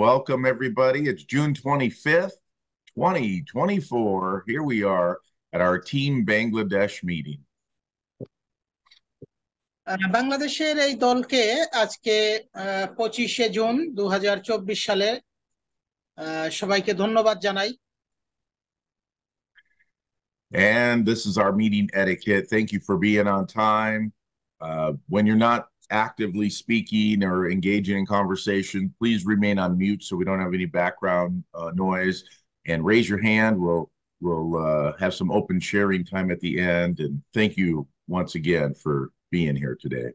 Welcome, everybody. It's June 25th, 2024. Here we are at our Team Bangladesh meeting. বাংলাদেশের এই দলকে আজকে 25শে June 2024 সালে সবাইকে ধন্যবাদ জানাই। And this is our meeting etiquette. Thank you for being on time. When you're not actively speaking or engaging in conversation, please remain on mute so we don't have any background noise. And raise your hand. We'll have some open sharing time at the end. And thank you once again for being here today.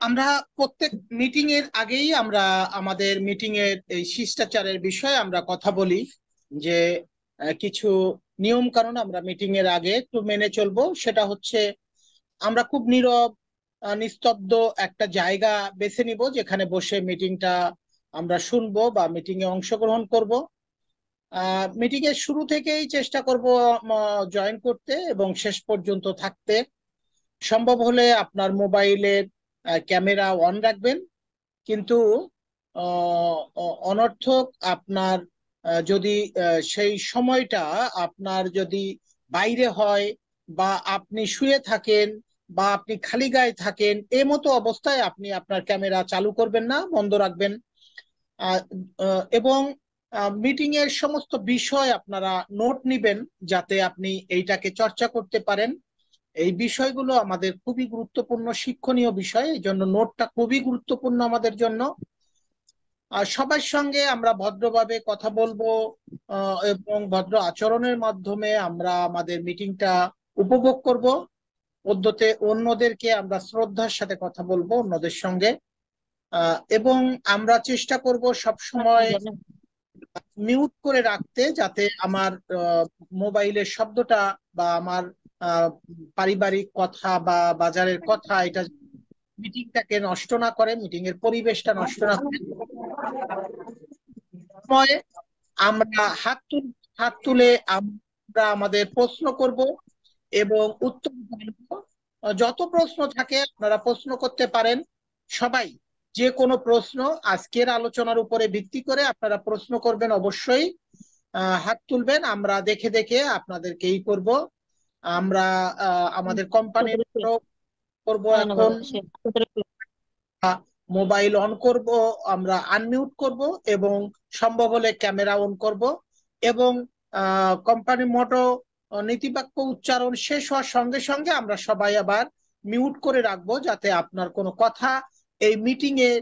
আমরা প্রত্যেক meeting এর আগেই আমরা আমাদের meeting এর এই শিষ্টাচারের বিষয়ে আমরা কথা বলি যে কিছু নিয়ম কানুন আমরা মিটিং এর আগে একটু মেনে চলবো। সেটা হচ্ছে আমরা খুব নীরব নিস্তব্ধ একটা জায়গা বেছে নিব যেখানে বসে মিটিংটা আমরা শুনবো বা মিটিং এ অংশগ্রহণ করব। মিটিং এর শুরু থেকেই চেষ্টা করব জয়েন করতে এবং শেষ পর্যন্ত থাকতে। সম্ভব হলে আপনার মোবাইলের ক্যামেরা অন রাখবেন, কিন্তু অনর্থক আপনার যদি সেই সময়টা আপনার যদি বাইরে হয় বা আপনি শুয়ে থাকেন বা আপনি খালি গায়ে থাকেন, এই মতো অবস্থায় আপনি আপনার ক্যামেরা চালু করবেন না, বন্ধ রাখবেন। এবং মিটিং এর সমস্ত বিষয় আপনারা নোট নিবেন যাতে আপনি এইটাকে চর্চা করতে পারেন। এই বিষয়গুলো আমাদের খুবই গুরুত্বপূর্ণ শিক্ষণীয় বিষয়, এই জন্য নোটটা খুবই গুরুত্বপূর্ণ আমাদের জন্য। সবার সঙ্গে আমরা ভদ্রভাবে কথা বলবো এবং ভদ্র আচরণের মাধ্যমে আমরা আমাদের মিটিংটা উপভোগ করব। পদ্ধতিতে অন্যদেরকে আমরা শ্রদ্ধার সাথে কথা বলবো অন্যদের সঙ্গে, এবং আমরা চেষ্টা করব সব সময় মিউট করে রাখতে যাতে আমার মোবাইলের শব্দটা বা আমার পারিবারিক কথা বা বাজারের কথা এটা মিটিংটাকে নষ্ট না করে, মিটিং এর পরিবেশটা নষ্ট না করে। আমরা হাত তুলে আমরা আমাদের প্রশ্ন করব এবং উত্তর জানব। যত প্রশ্ন থাকে আপনারা প্রশ্ন করতে পারেন। সবাই যে কোনো প্রশ্ন আজকের আলোচনার উপরে ভিত্তি করে আপনারা প্রশ্ন করবেন, অবশ্যই হাত তুলবেন। আমরা দেখে দেখে আপনাদেরকে এই করব। আমরা আমাদের কোম্পানির করব, এখন মোবাইল অন করব, আমরা আনমিউট করব এবং সম্ভব হলে ক্যামেরা অন করব এবং কোম্পানির মোটো নীতিবাক্য উচ্চারণ শেষ হওয়ার সঙ্গে সঙ্গে আমরা সবাই আবার মিউট করে রাখবো যাতে আপনার কোনো কথা এই মিটিং এ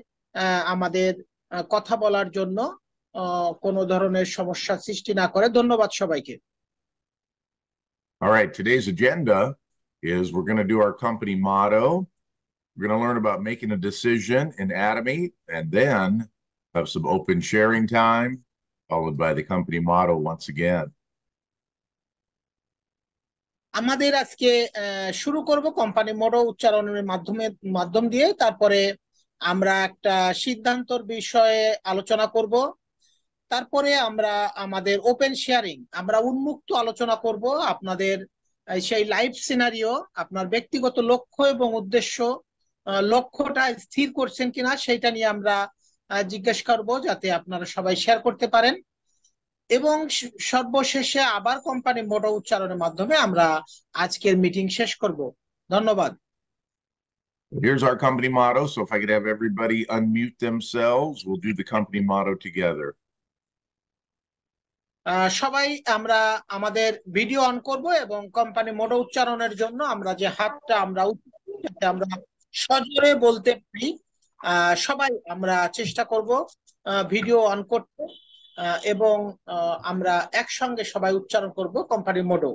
আমাদের কথা বলার জন্য কোনো ধরনের সমস্যা সৃষ্টি না করে। ধন্যবাদ সবাইকে। All right, today's agenda is we're going to do our company motto. We're going to learn about making a decision in Atomate, and then have some open sharing time, followed by the company motto once again. আমাদের আজকে শুরু করব company মোটো উচ্চারণের মাধ্যম দিয়ে। তারপরে আমরা একটা সিদ্ধান্তর বিষয়ে আলোচনা করব। তারপরে আমরা আমাদের ওপেন শেয়ারিং, আমরা উন্মুক্ত আলোচনা করব। আপনাদের সেই লাইফ সিনারিও, আপনার ব্যক্তিগত লক্ষ্য এবং উদ্দেশ্য, লক্ষ্যটা স্থির করছেন কিনা সেটা নিয়ে আমরা জিজ্ঞেস করব যাতে আপনারা সবাই শেয়ার করতে পারেন। এবং সর্বশেষে আবার কোম্পানি মোটো উচ্চারণের মাধ্যমে আমরা আজকের মিটিং শেষ করব। ধন্যবাদ। Here's our company motto. So if I could have everybody unmute themselves, we'll do the company motto together. সবাই আমরা আমাদের ভিডিও অন করব এবং কোম্পানি মোটো উচ্চারণের জন্য আমরা যে হাতটা আমরা আমরা সজোরে বলতে পারি। সবাই আমরা চেষ্টা করব ভিডিও অন করতে এবং আমরা একসঙ্গে সবাই উচ্চারণ করব company Moto.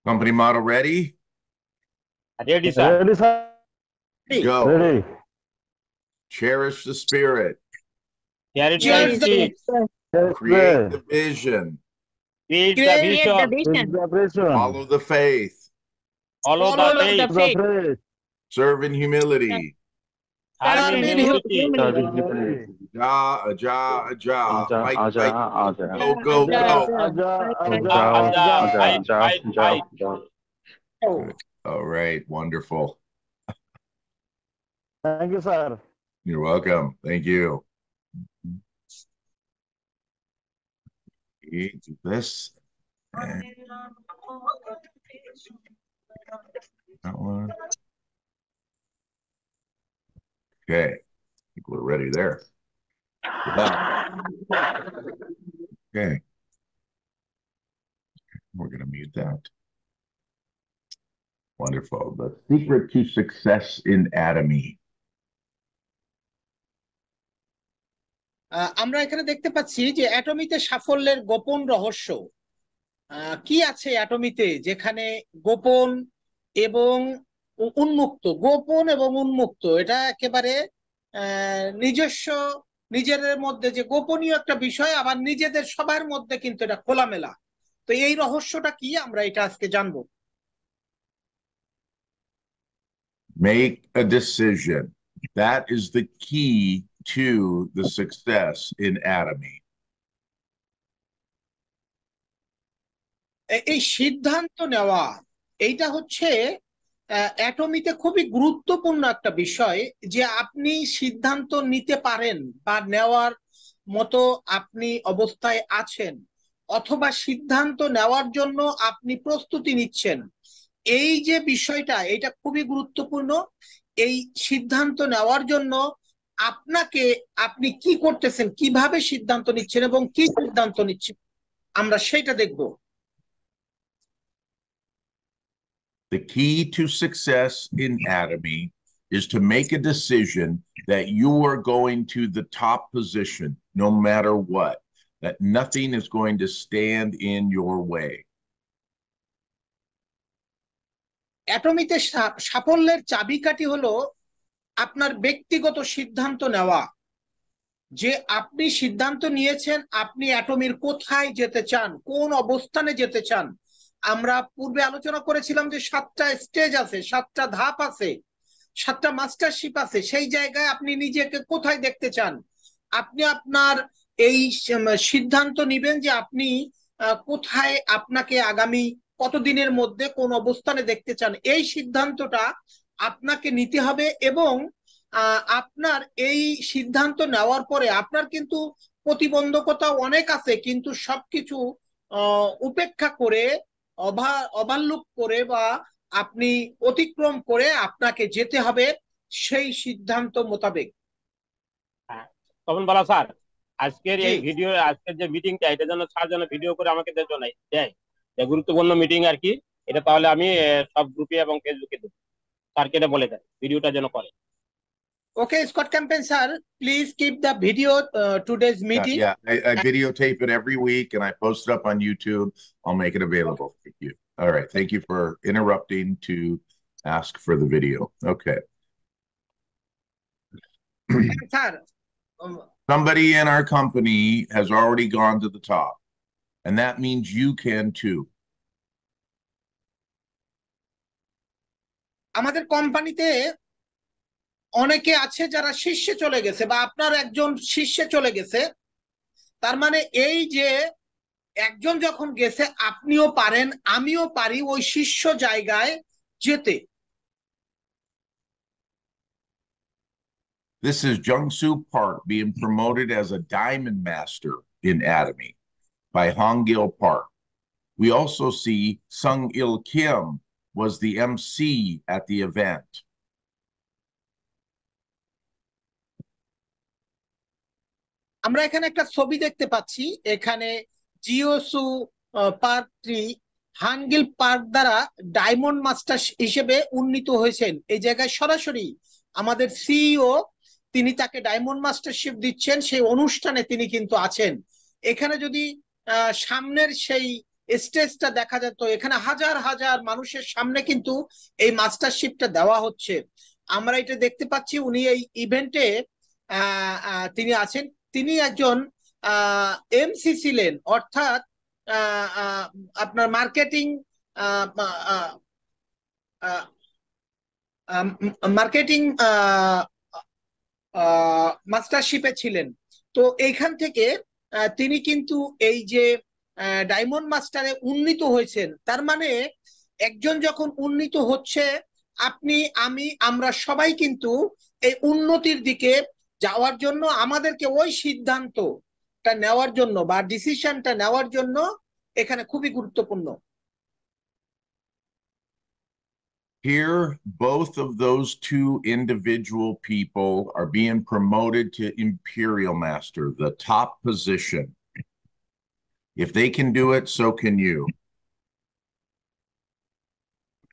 Company motto ready? Ready, sir. Ready, sir. Go. Ready. Cherish the spirit. Cherish the Create the vision. Create the vision. Follow the faith. Follow the faith. Serve in humility. Serve in humility. Aja. Fight. Go. Fight. All right, wonderful. Thank you, sir. You're welcome. Thank you. Okay, do this. And that one. Okay, I think we're ready there. Yeah. Okay. We're going to mute that. Wonderful. The secret to success in Atomy. আমরা এখানে দেখতে পাচ্ছি যে অ্যাটমিতে সাফল্যের গোপন রহস্য কি আছে অ্যাটমিতে, যেখানে গোপন এবং উন্মুক্ত, গোপন এবং উন্মুক্ত এটা একেবারে নিজস্ব নিজেদের মধ্যে যে গোপনীয় একটা বিষয়, আবার নিজেদের সবার মধ্যে কিন্তু এটা খোলামেলা। তো এই রহস্যটা কি আমরা এটা আজকে জানবো। Make a decision. That is the key to the success in Atomy. এই সিদ্ধান্ত নেওয়া, এইটা হচ্ছে অ্যাটমিতে খুবই গুরুত্বপূর্ণ একটা বিষয়, যে আপনি সিদ্ধান্ত নিতে পারেন বা নেওয়ার মতো আপনি অবস্থায় আছেন, অথবা সিদ্ধান্ত নেওয়ার জন্য আপনি প্রস্তুতি নিচ্ছেন। এই যে বিষয়টা, এটা খুবই গুরুত্বপূর্ণ। এই সিদ্ধান্ত নেওয়ার জন্য আপনি কি করতেছেন, কিভাবে সিদ্ধান্ত নিচ্ছেন এবং কি সিদ্ধান্ত নিচ্ছেন, আমরা সেটা দেখব। The key to success in Atomy is to make a decision that you are going to the top position no matter what, that nothing is going to stand in your way. অ্যাটমিতে সাফল্যের চাবিকাঠি হলো আপনার ব্যক্তিগত সিদ্ধান্ত নেওয়া, যে আপনি সিদ্ধান্ত নিয়েছেন আপনি অ্যাটমির কোথায় যেতে চান, কোন অবস্থানে যেতে চান। আমরা পূর্বে আলোচনা করেছিলাম যে 7টা স্টেজ আছে, 7টা ধাপ আছে, 7টা মাস্টারশিপ আছে। সেই জায়গায় আপনি নিজেকে কোথায় দেখতে চান, আপনি আপনার এই সিদ্ধান্ত নিবেন যে আপনি কোথায় আপনাকে আগামী কতদিনের মধ্যে কোন অবস্থানে দেখতে চান। এই সিদ্ধান্তটা আপনাকে নিতে হবে, এবং আপনার এই সিদ্ধান্ত নেওয়ার পরে আপনার কিন্তু প্রতিবন্ধকতা অনেক আছে, কিন্তু সবকিছু উপেক্ষা করে, ওভারলুক করে বা আপনি অতিক্রম করে আপনাকে যেতে হবে সেই সিদ্ধান্ত মোতাবেক। তখন বলা স্যার, আজকের এই ভিডিও, আজকের যে মিটিংটা, এটা যেন স্যার যেন ভিডিও করে আমাকে দেয়, গুরুত্বপূর্ণ মিটিং আর কি। এটা তাহলে আমি সব গ্রুপে এবং ফেসবুকে দেব, স্যারকে এটা বলে দেয় ভিডিওটা যেন করে। Okay, Scott Campaign sir, please keep the video today's meeting. Yeah, I videotape it every week and I post it up on YouTube. I'll make it available for you. All right, thank you for interrupting to ask for the video. Okay. Sir, somebody in our company has already gone to the top, and that means you can too. আমাদের কোম্পানিতে অনেকে আছে যারা শীর্ষে চলে গেছে, বা আপনার একজন শীর্ষে চলে গেছে। তার মানে এই যে একজন যখন গেছে, আপনিও পারেন, আমিও পারি ওই শীর্ষ জায়গায় যেতে। This is Jung-Soo Park being promoted as a Diamond Master in Atomy by Hong-Gil Park. We also see Sung-Il Kim was the MC at the event. আমরা এখানে একটা ছবি দেখতে পাচ্ছি, এখানে জিওসু পার্ক 3 হানগিল পার্ক দ্বারা ডায়মন্ড মাস্টার হিসেবে উন্নীত হয়েছেন। এই জায়গায় সরাসরি আমাদের সিইও তিনি তাকে ডায়মন্ড মাস্টারশিপ দিচ্ছেন, সেই অনুষ্ঠানে তিনি কিন্তু আছেন। এখানে যদি সামনের সেই স্টেজটা দেখা যেত, এখানে হাজার হাজার মানুষের সামনে কিন্তু এই মাস্টারশিপটা দেওয়া হচ্ছে। আমরা এটা দেখতে পাচ্ছি, উনি এই ইভেন্টে তিনি আছেন। তিনি একজন এমসি ছিলেন, অর্থাৎ আপনার মার্কেটিং মাস্টারশিপে ছিলেন। তো এইখান থেকে তিনি কিন্তু এই যে ডায়মন্ড মাস্টারে উন্নীত হয়েছেন। তার মানে একজন যখন উন্নীত হচ্ছে আপনি, আমি, আমরা সবাই কিন্তু এই উন্নতির দিকে যাওয়ার জন্য আমাদেরকে ওই সিদ্ধান্তটা নেওয়ার জন্য বা ডিসিশনটা নেওয়ার জন্য এখানে খুবই গুরুত্বপূর্ণ। Here, both of those two individual people are being promoted to Imperial Master, the top position. If they can do it, so can you.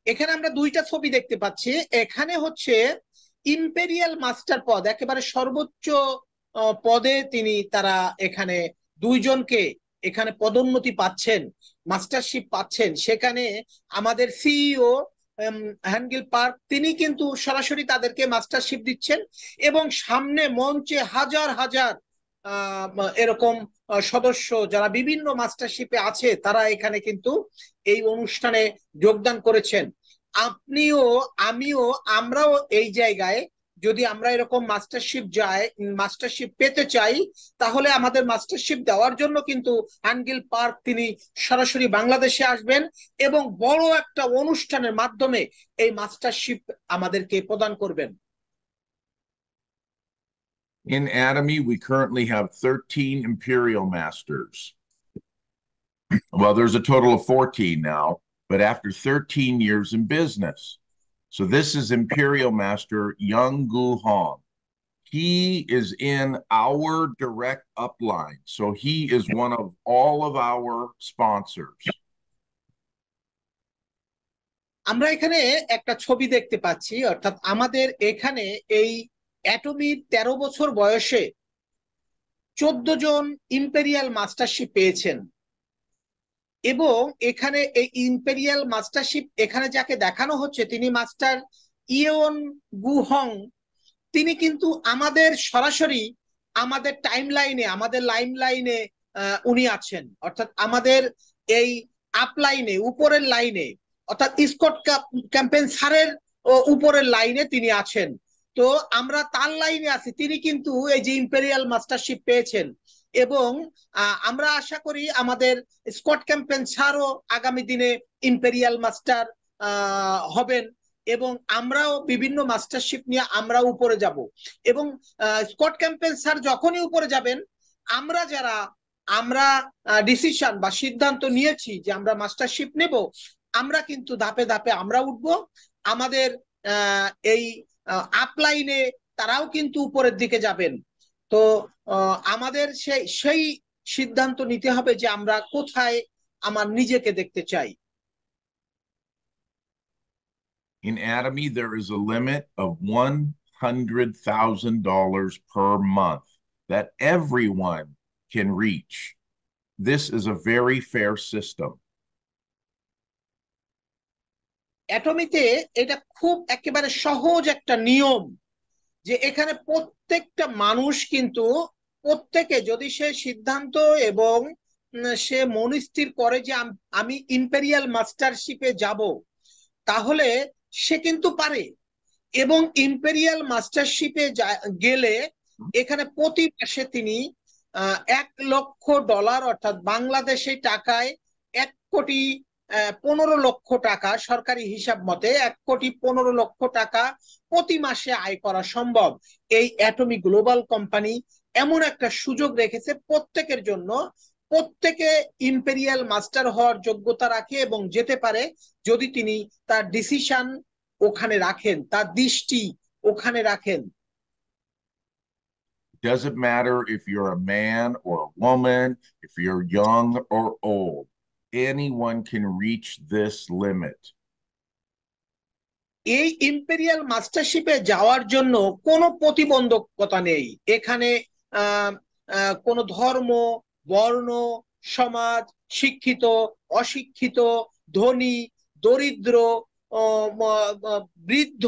এখানে আমরা দুইটা ছবি দেখতে পাচ্ছি। এখানে হচ্ছে ইম্পেরিয়াল মাস্টার পদ, একেবারে সর্বোচ্চ পদে তারা এখানে দুইজনকে এখানে পদোন্নতি পাচ্ছেন, মাস্টারশিপ পাচ্ছেন। সেখানে আমাদের সিইও হ্যানগিল পার্ক তিনি কিন্তু সরাসরি তাদেরকে মাস্টারশিপ দিচ্ছেন এবং সামনে মঞ্চে হাজার হাজার এরকম সদস্য যারা বিভিন্ন মাস্টারশিপে আছে তারা এখানে কিন্তু এই অনুষ্ঠানে যোগদান করেছেন। আপনিও আমিও আমরাও এই জায়গায় যদি আমরা এরকম মাস্টারশিপ পেতে চাই, তাহলে আমাদের মাস্টারশিপ দেওয়ার জন্য কিন্তু হ্যানগিল পার্ক তিনি সরাসরি বাংলাদেশে আসবেন এবং বড় একটা অনুষ্ঠানের মাধ্যমে এই মাস্টারশিপ আমাদেরকে প্রদান করবেন। In Atomy, we currently have 13 Imperial Masters. Well, there's a total of 14 now, but after 13 years in business. So this is Imperial Master Young Gu Hong. He is in our direct upline. So he is one of all of our sponsors. আমরা এখানে একটা ছবি দেখতে পাচ্ছি, অর্থাৎ আমাদের এখানে এই অ্যাটমির 13 বছর বয়সে 14 জন ইম্পেরিয়াল মাস্টারশিপ পেয়েছেন এবং এখানে এই ইম্পেরিয়াল মাস্টারশিপ এখানে যাকে দেখানো হচ্ছে তিনি মাস্টার ইয়ন গু হং। তিনি কিন্তু আমাদের সরাসরি আমাদের টাইমলাইনে, আমাদের লাইনে উনি আছেন, অর্থাৎ আমাদের এই আপলাইনে, উপরের লাইনে, অর্থাৎ স্কট ক্যাম্পেন স্যারের উপরের লাইনে তিনি আছেন। তো আমরা তার লাইনে আছি। তিনি কিন্তু এই যে ইম্পেরিয়াল মাস্টারশিপ পেয়েছেন এবং আমরা আশা করি আমাদের স্কট ক্যাম্পেন স্যারও আগামী দিনে ইম্পেরিয়াল মাস্টার হবেন এবং আমরাও বিভিন্ন মাস্টারশিপ নিয়ে আমরাও উপরে যাব এবং স্কট ক্যাম্পেন স্যার যখনই উপরে যাবেন, আমরা ডিসিশন বা সিদ্ধান্ত নিয়েছি যে আমরা মাস্টারশিপ নেব, আমরা কিন্তু ধাপে ধাপে আমরা উঠব। আমাদের এই আপলাইনে তারাও কিন্তু উপরের দিকে যাবেন। তো আমাদের সেই সিদ্ধান্ত নিতে হবে যে আমরা কোথায় আমার নিজেকে দেখতে চাই। In Atomy, there is a limit of $100,000 per month that everyone can reach. This is a very fair system. অ্যাটমিতে এটা খুব একেবারে সহজ একটা নিয়ম যে এখানে প্রত্যেকটা মানুষ কিন্তু প্রত্যেকে যদি সে সিদ্ধান্ত এবং সে মনস্থির করে যে আমি ইম্পেরিয়াল মাস্টারশিপে যাব, তাহলে সে কিন্তু পারে। এবং ইম্পেরিয়াল মাস্টারশিপে গেলে এখানে প্রতি মাসে তিনি $1,00,000 অর্থাৎ বাংলাদেশি টাকায় 1,15,00,000 টাকা, সরকারি হিসাব মতে 1,15,00,000 টাকা প্রতি মাসে আয় করা সম্ভব। এই অ্যাটমি গ্লোবাল কোম্পানি এমন একটা সুযোগ রেখেছে প্রত্যেকের জন্য। প্রত্যেকে ইম্পেরিয়াল মাস্টার হওয়ার যোগ্যতা রাখে এবং যেতে পারে যদি তিনি তার ডিসিশন ওখানে রাখেন, তার দৃষ্টি ওখানে রাখেন। Doesn't matter if you're a man or a woman, if you're young or old, anyone can reach this limit. এই ইম্পেরিয়াল মাস্টারশিপে যাওয়ার জন্য কোনো প্রতিবন্ধকতা নেই। এখানে কোনো ধর্ম, বর্ণ, সমাজ, শিক্ষিত, অশিক্ষিত, ধনী, দরিদ্র, বৃদ্ধ,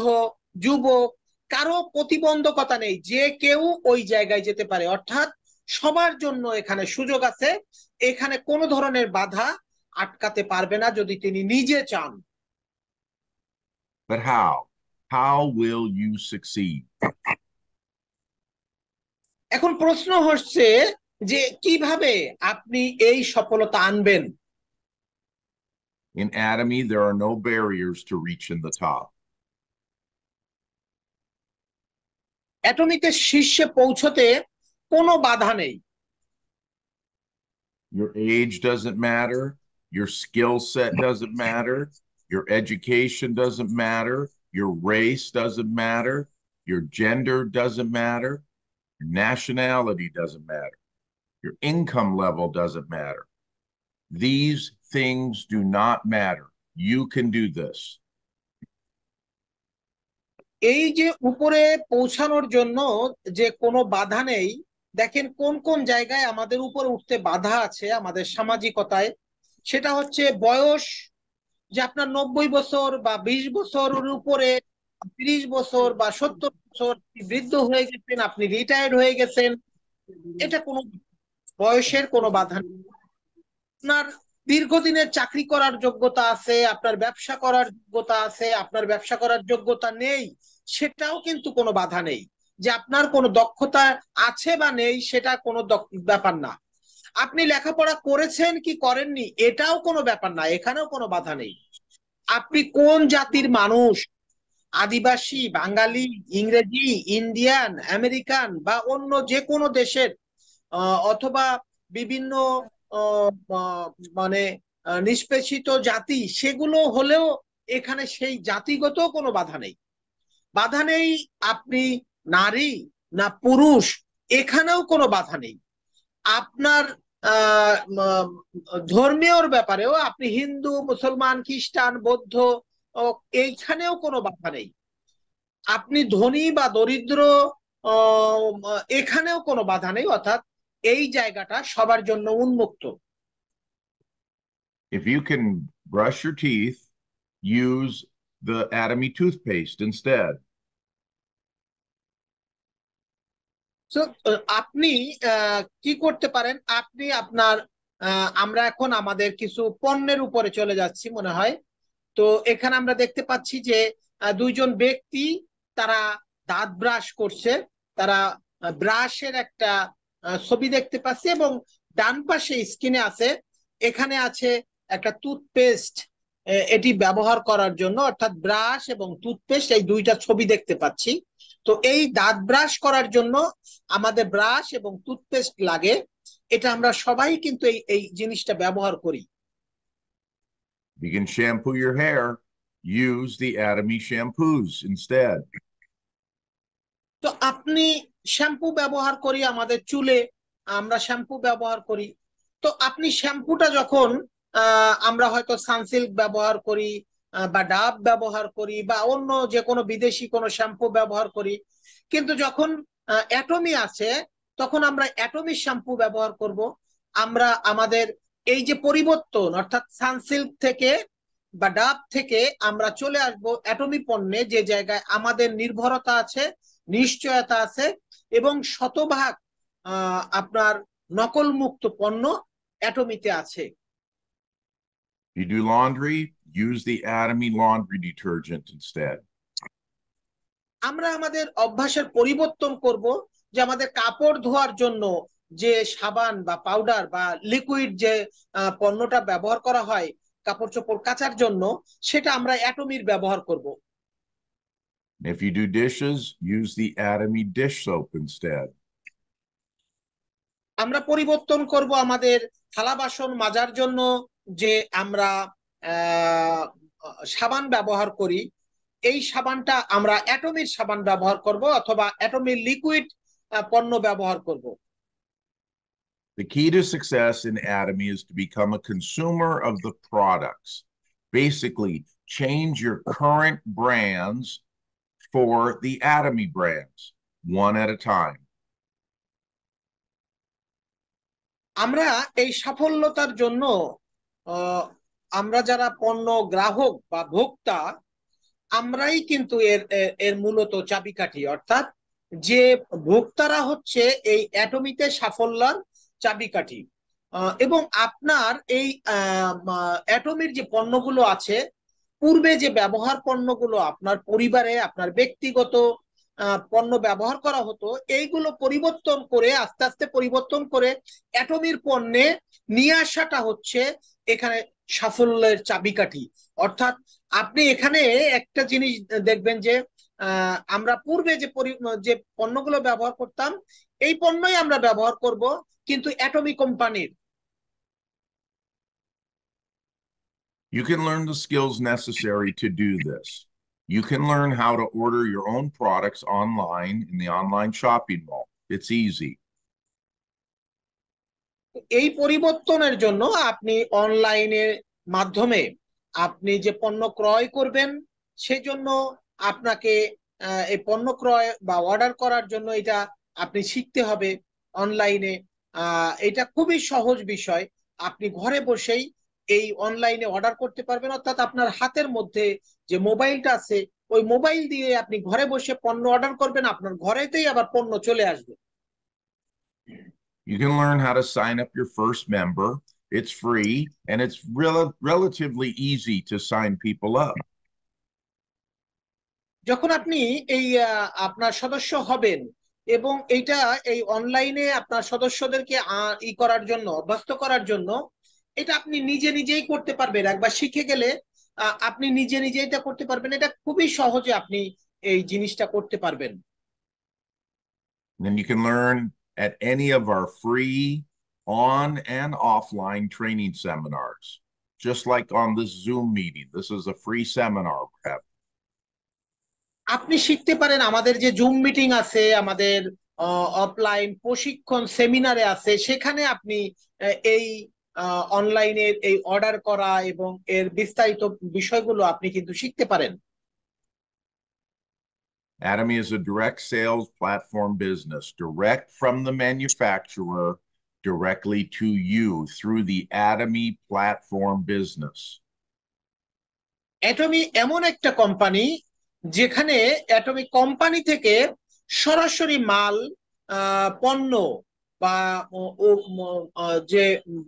যুবক, কারো প্রতিবন্ধকতা নেই। যে কেউ ওই জায়গায় যেতে পারে, অর্থাৎ সবার জন্য এখানে সুযোগ আছে। এখানে কোনো ধরনের বাধা আটকাতে পারবে না যদি তিনি নিজে চান। But how? How will you succeed? এখন প্রশ্ন হচ্ছে যে কিভাবে আপনি এই সফলতা আনবেন। In Atomy, there are no barriers to reaching the top. অ্যাটমিতে শীর্ষে পৌঁছতে কোনো বাধা নেই। Your age doesn't matter, your skill set doesn't matter, your education doesn't matter, your race doesn't matter, your gender doesn't matter, your nationality doesn't matter, your income level doesn't matter. These things do not matter. You can do this. এই যে উপরে পৌঁছানোর জন্য যে কোনো বাধা নেই, দেখেন কোন কোন জায়গায় আমাদের উপরে উঠতে বাধা আছে আমাদের সামাজিকতায়। সেটা হচ্ছে বয়স, যে আপনার 90 বছর বা 20 বছরের উপরে, 30 বছর বা 70 বছর বৃদ্ধ হয়ে গেছেন, আপনি রিটায়ার্ড হয়ে গেছেন, এটা কোনো বয়সের কোনো বাধা নেই। আপনার দীর্ঘদিনের চাকরি করার যোগ্যতা আছে, আপনার ব্যবসা করার যোগ্যতা আছে, আপনার ব্যবসা করার যোগ্যতা নেই, সেটাও কিন্তু কোনো বাধা নেই। যে আপনার কোনো দক্ষতা আছে বা নেই সেটা কোনো ব্যাপার না। আপনি লেখাপড়া করেছেন কি করেননি এটাও কোনো ব্যাপার না, এখানেও কোনো বাধা নেই। আপনি কোন জাতির মানুষ, আদিবাসী, বাঙালি, ইংরেজি, ইন্ডিয়ান, আমেরিকান বা অন্য যে কোনো দেশের অথবা বিভিন্ন মানে নিষ্পেষিত জাতি, সেগুলো হলেও এখানে সেই জাতিগত কোনো বাধা নেই। বাধা নেই আপনি নারী না পুরুষ, এখানেও কোনো বাধা নেই। আপনার ধর্মীয়র ব্যাপারেও আপনি হিন্দু, মুসলমান, খ্রিস্টান, বৌদ্ধ, এইখানেও কোনো বাধা নেই। আপনি ধনী বা দরিদ্র, এখানেও কোনো বাধা নেই। অর্থাৎ এই জায়গাটা সবার জন্য উন্মুক্ত। If you can brush your teeth, use the Atomy toothpaste instead. So, আপনি কি করতে পারেন, আপনি আপনার আমরা এখন আমাদের কিছু পণ্যের উপরে চলে যাচ্ছি মনে হয়। তো এখানে আমরা দেখতে পাচ্ছি যে দুইজন ব্যক্তি তারা দাঁত ব্রাশ করছে, তারা ব্রাশের একটা ছবি দেখতে পাচ্ছি এবং ডান পাশে স্ক্রিনে আছে, এখানে আছে একটা টুথপেস্ট, এটি ব্যবহার করার জন্য, অর্থাৎ ব্রাশ এবং টুথপেস্ট এই দুইটা ছবি দেখতে পাচ্ছি। তো এই দাঁত ব্রাশ করার জন্য আমাদের ব্রাশ এবং টুথপেস্ট লাগে, এটা আমরা সবাই কিন্তু এই জিনিসটা ব্যবহার করি। You can shampoo your hair, use the Atomy shampoos instead. তো আপনি শ্যাম্পু ব্যবহার করি, আমাদের চুলে আমরা শ্যাম্পু ব্যবহার করি। তো আপনি শ্যাম্পুটা যখন আমরা হয়তো সানসিল্ক ব্যবহার করি বা ডাব ব্যবহার করি বা অন্য যে কোনো বিদেশি কোনো শ্যাম্পু ব্যবহার করি, কিন্তু যখন অ্যাটমি আছে তখন আমরা অ্যাটমি শ্যাম্পু ব্যবহার করব। আমরা আমাদের এই যে পরিবর্তন, অর্থাৎ সানসিল্ক থেকে বা ডাব থেকে আমরা চলে আসব অ্যাটমি পণ্যে, যে জায়গায় আমাদের নির্ভরতা আছে, নিশ্চয়তা আছে এবং শতভাগ আপনার নকল মুক্ত পণ্য অ্যাটমিতে আছে। You do laundry, use the Atomy laundry detergent instead. আমরা আমাদের অভ্যাসের পরিবর্তন করব, যে আমাদের কাপড় ধোয়ার জন্য যে সাবান বা পাউডার বা লিকুইড যে পণ্যটা ব্যবহার করা হয় কাপড় চোপড় কাচার জন্য, সেটা আমরা অ্যাটমির ব্যবহার করব। If you do dishes, use the Atomy dish soap instead. আমরা পরিবর্তন করব আমাদের থালা বাসন মাজার জন্য যে আমরা সাবান ব্যবহার করি, এই সাবানটা আমরা অ্যাটমির সাবান ব্যবহার করব অথবা অ্যাটমির লিকুইড পণ্য ব্যবহার করব। The key to success in Atomy is to become a consumer of the products. Basically, change your current brands for the Atomy brands, one at a time. আমরা এই সাফল্যতার জন্য আমরা যারা পণ্য গ্রাহক বা ভোক্তা, আমরাই কিন্তু এর মূলত চাবিকাঠি। অর্থাৎ যে ভোক্তারা হচ্ছে এই অ্যাটমিতে সাফল্যের চাবিকাঠি। এবং আপনার এই অ্যাটমির যে পণ্যগুলো আছে, পূর্বে যে ব্যবহার পণ্যগুলো আপনার পরিবারে আপনার ব্যক্তিগত পণ্য ব্যবহার করা হতো, এইগুলো পরিবর্তন করে আস্তে আস্তে পরিবর্তন করে অ্যাটমির পণ্যে নিয়ে আসাটা হচ্ছে এখানে সাফল্যের চাবিকাঠি। অর্থাৎ আপনি এখানে একটা জিনিস দেখবেন যে আমরা পূর্বে যে পণ্যগুলো ব্যবহার করতাম এই পণ্যই আমরা ব্যবহার করব, কিন্তু অ্যাটমি কোম্পানির। You can learn the skills necessary to do this. You can learn how to order your own products online in the online shopping mall. It's easy. এই পরিবর্তনের জন্য আপনি অনলাইনের মাধ্যমে আপনি যে পণ্য ক্রয় করবেন সেজন্য আপনাকে এই পণ্য ক্রয় বা অর্ডার করার জন্য এটা আপনি শিখতে হবে অনলাইনে। এটা খুবই সহজ বিষয়, আপনি ঘরে বসেই এই অনলাইনে অর্ডার করতে পারবেন, অর্থাৎ আপনার হাতের মধ্যে যে মোবাইলটা আছে ওই মোবাইল দিয়ে আপনি ঘরে বসে পণ্য অর্ডার করবেন, আপনার ঘরেতেই আবার পণ্য চলে আসবে। You can learn how to sign up your first member. It's free and it's relatively easy to sign people up. যখন আপনি এই আপনার সদস্য হবেন এবং এইটা এই অনলাইনে আপনার সদস্যদেরকে করার জন্য অভ্যস্ত করার জন্য এটা আপনি নিজেই করতে পারবেন। একবার শিখে গেলে আপনি নিজে এটা করতে পারবেন, এটা খুবই সহজে আপনি এই জিনিসটা করতে পারবেন। Then you can learn at any of our free on and offline training seminars, just like on this Zoom meeting. This is a free seminar. আপনি শিখতে পারেন আমাদের যে জুম মিটিং আছে, আমাদের অফলাইন প্রশিক্ষণ সেমিনারে আছে, সেখানে আপনি এই অনলাইনের এই অর্ডার করা এবং এর বিস্তারিত বিষয়গুলো আপনি কিন্তু শিখতে পারেন। Atomy is a direct sales platform business, direct from the manufacturer directly to you through the Atomy platform business. Atomy এমন একটা কোম্পানি যেখানে অ্যাটমি কোম্পানি থেকে সরাসরি মাল, পণ্য বা যে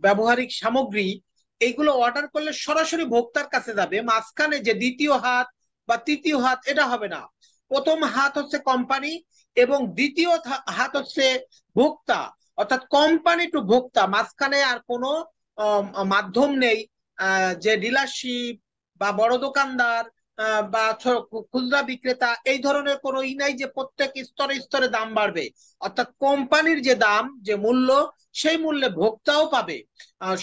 ব্যবহারিক সামগ্রী এইগুলো অর্ডার করলে সরাসরি ভোক্তার কাছে যাবে। মাঝখানে যে দ্বিতীয় হাত বা তৃতীয় হাত এটা হবে না। প্রথম হাত হচ্ছে কোম্পানি এবং দ্বিতীয় হাত হচ্ছে ভোক্তা, অর্থাৎ কোম্পানি টু ভোক্তা। মাঝখানে আর কোনো মাধ্যম নেই যে ডিলারশিপ বা বড় দোকানদার বা খুচরা বিক্রেতা, এই ধরনের কোনো নাই যে প্রত্যেক স্তরে স্তরে দাম বাড়বে। অর্থাৎ কোম্পানির যে দাম, যে মূল্য, সেই মূল্যে ভোক্তাও পাবে।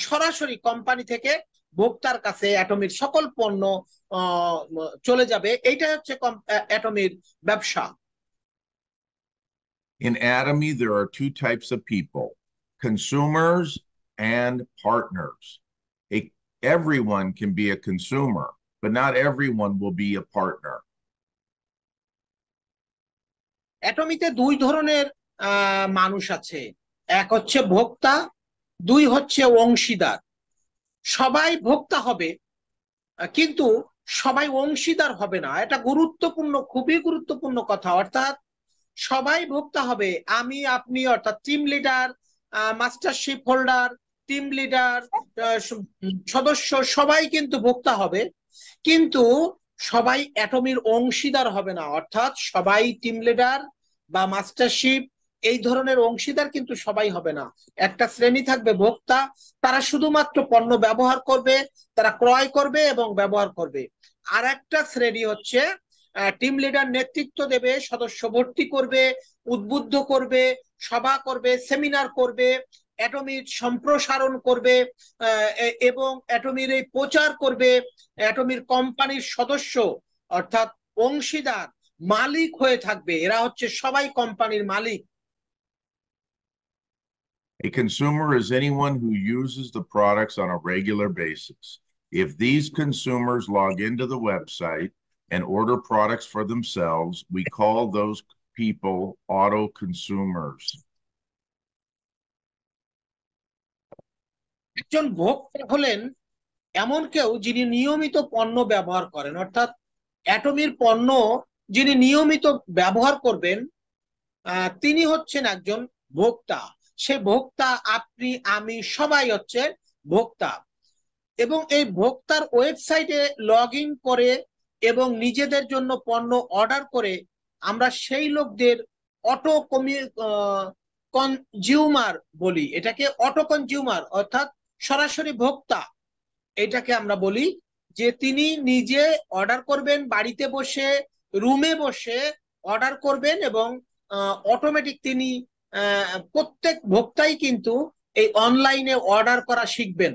সরাসরি কোম্পানি থেকে ভোক্তার কাছে অ্যাটমির সকল পণ্য চলে যাবে। এইটা হচ্ছে অ্যাটমির ব্যবসা। In Atomy, there are two types of people, consumers and partners. Everyone can be a consumer, but not everyone will be a partner. অ্যাটমিতে দুই ধরনের মানুষ আছে, এক হচ্ছে ভোক্তা, দুই হচ্ছে অংশীদার। সবাই ভোক্তা হবে কিন্তু সবাই অংশীদার হবে না, এটা গুরুত্বপূর্ণ, খুবই গুরুত্বপূর্ণ কথা। অর্থাৎ সবাই ভোক্তা হবে, আমি আপনি অর্থাৎ team leader, mastership holder, team leader, সদস্য সবাই কিন্তু ভোক্তা হবে, কিন্তু সবাই অ্যাটমির অংশীদার হবে না। অর্থাৎ সবাই টিম লিডার বা মাস্টারশিপ এই ধরনের অংশীদার কিন্তু সবাই হবে না। একটা শ্রেণী থাকবে ভোক্তা, তারা শুধুমাত্র পণ্য ব্যবহার করবে, তারা ক্রয় করবে এবং ব্যবহার করবে। আর একটা শ্রেণী হচ্ছে টিম লিডার নেতৃত্ব দেবে, সদস্য ভর্তি করবে, উদ্বুদ্ধ করবে, সভা করবে, সেমিনার করবে, অ্যাটমির সম্প্রসারণ করবে এবং অ্যাটমির এই প্রচার করবে। অ্যাটমির কোম্পানির সদস্য অর্থাৎ অংশীদার, মালিক হয়ে থাকবে। এরা হচ্ছে সবাই কোম্পানির মালিক। A consumer is anyone who uses the products on a regular basis. If these consumers log into the website and order products for themselves, we call those people auto consumers. একজন ভোক্তা হলেন এমন কেউ যিনি নিয়মিত পণ্য ব্যবহার করেন, অর্থাৎ অ্যাটমির পণ্য যিনি নিয়মিত ব্যবহার করবেন তিনি হচ্ছেন একজন ভোক্তা। সে ভোক্তা আপনি, আমি, সবাই হচ্ছে ভোক্তা। এবং এই ভোক্তার ওয়েবসাইটে লগ ইন করে এবং নিজেদের জন্য পণ্য অর্ডার করে আমরা সেই লোকদের অটো কনজিউমার বলি। এটাকে অটো কনজিউমার অর্থাৎ সরাসরি ভোক্তা এটাকে আমরা বলি, যে তিনি নিজে অর্ডার করবেন বাড়িতে বসে, রুমে বসে অর্ডার করবেন এবং অটোমেটিক তিনি প্রত্যেক ভোক্তাই কিন্তু এই অনলাইনে অর্ডার করা শিখবেন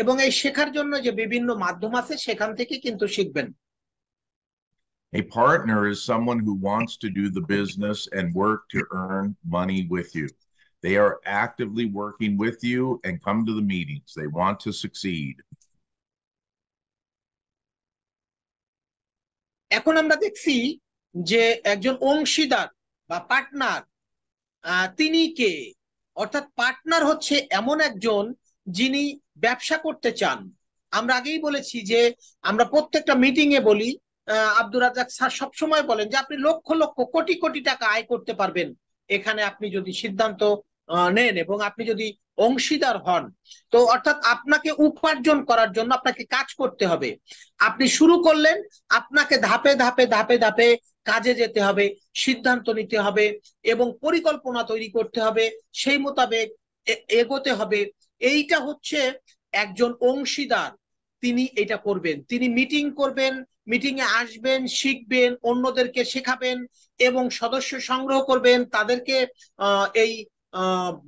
এবং এই শেখার জন্য যে বিভিন্ন মাধ্যম আছে সেখান থেকে কিন্তু শিখবেন। A partner is someone who wants to do the business and work to earn money with you. They are actively working with you and come to the meetings. They want to succeed. এখন আমরা দেখছি যে একজন অংশীদার বা partner তিনি কে, অর্থাৎ partner হচ্ছে এমন একজন যিনি ব্যবসা করতে চান। আমরা আগেই বলেছি যে আমরা প্রত্যেকটা মিটিং এ বলি, আব্দুর রাজ্জাক স্যার সবসময় বলেন যে আপনি লক্ষ লক্ষ কোটি কোটি টাকা আয় করতে পারবেন এখানে আপনি যদি সিদ্ধান্ত নেন এবং আপনি যদি অংশীদার হন। তো অর্থাৎ আপনাকে উপার্জন করার জন্য আপনাকে কাজ করতে হবে। আপনি শুরু করলেন, আপনাকে ধাপে ধাপে ধাপে ধাপে কাজে যেতে হবে, সিদ্ধান্ত নিতে হবে এবং পরিকল্পনা তৈরি করতে হবে, সেই মোতাবেক এগোতে হবে। এইটা হচ্ছে একজন অংশীদার, তিনি এটা করবেন। তিনি মিটিং করবেন, মিটিং এ আসবেন, শিখবেন, অন্যদেরকে শেখাবেন এবং সদস্য সংগ্রহ করবেন, তাদেরকে এই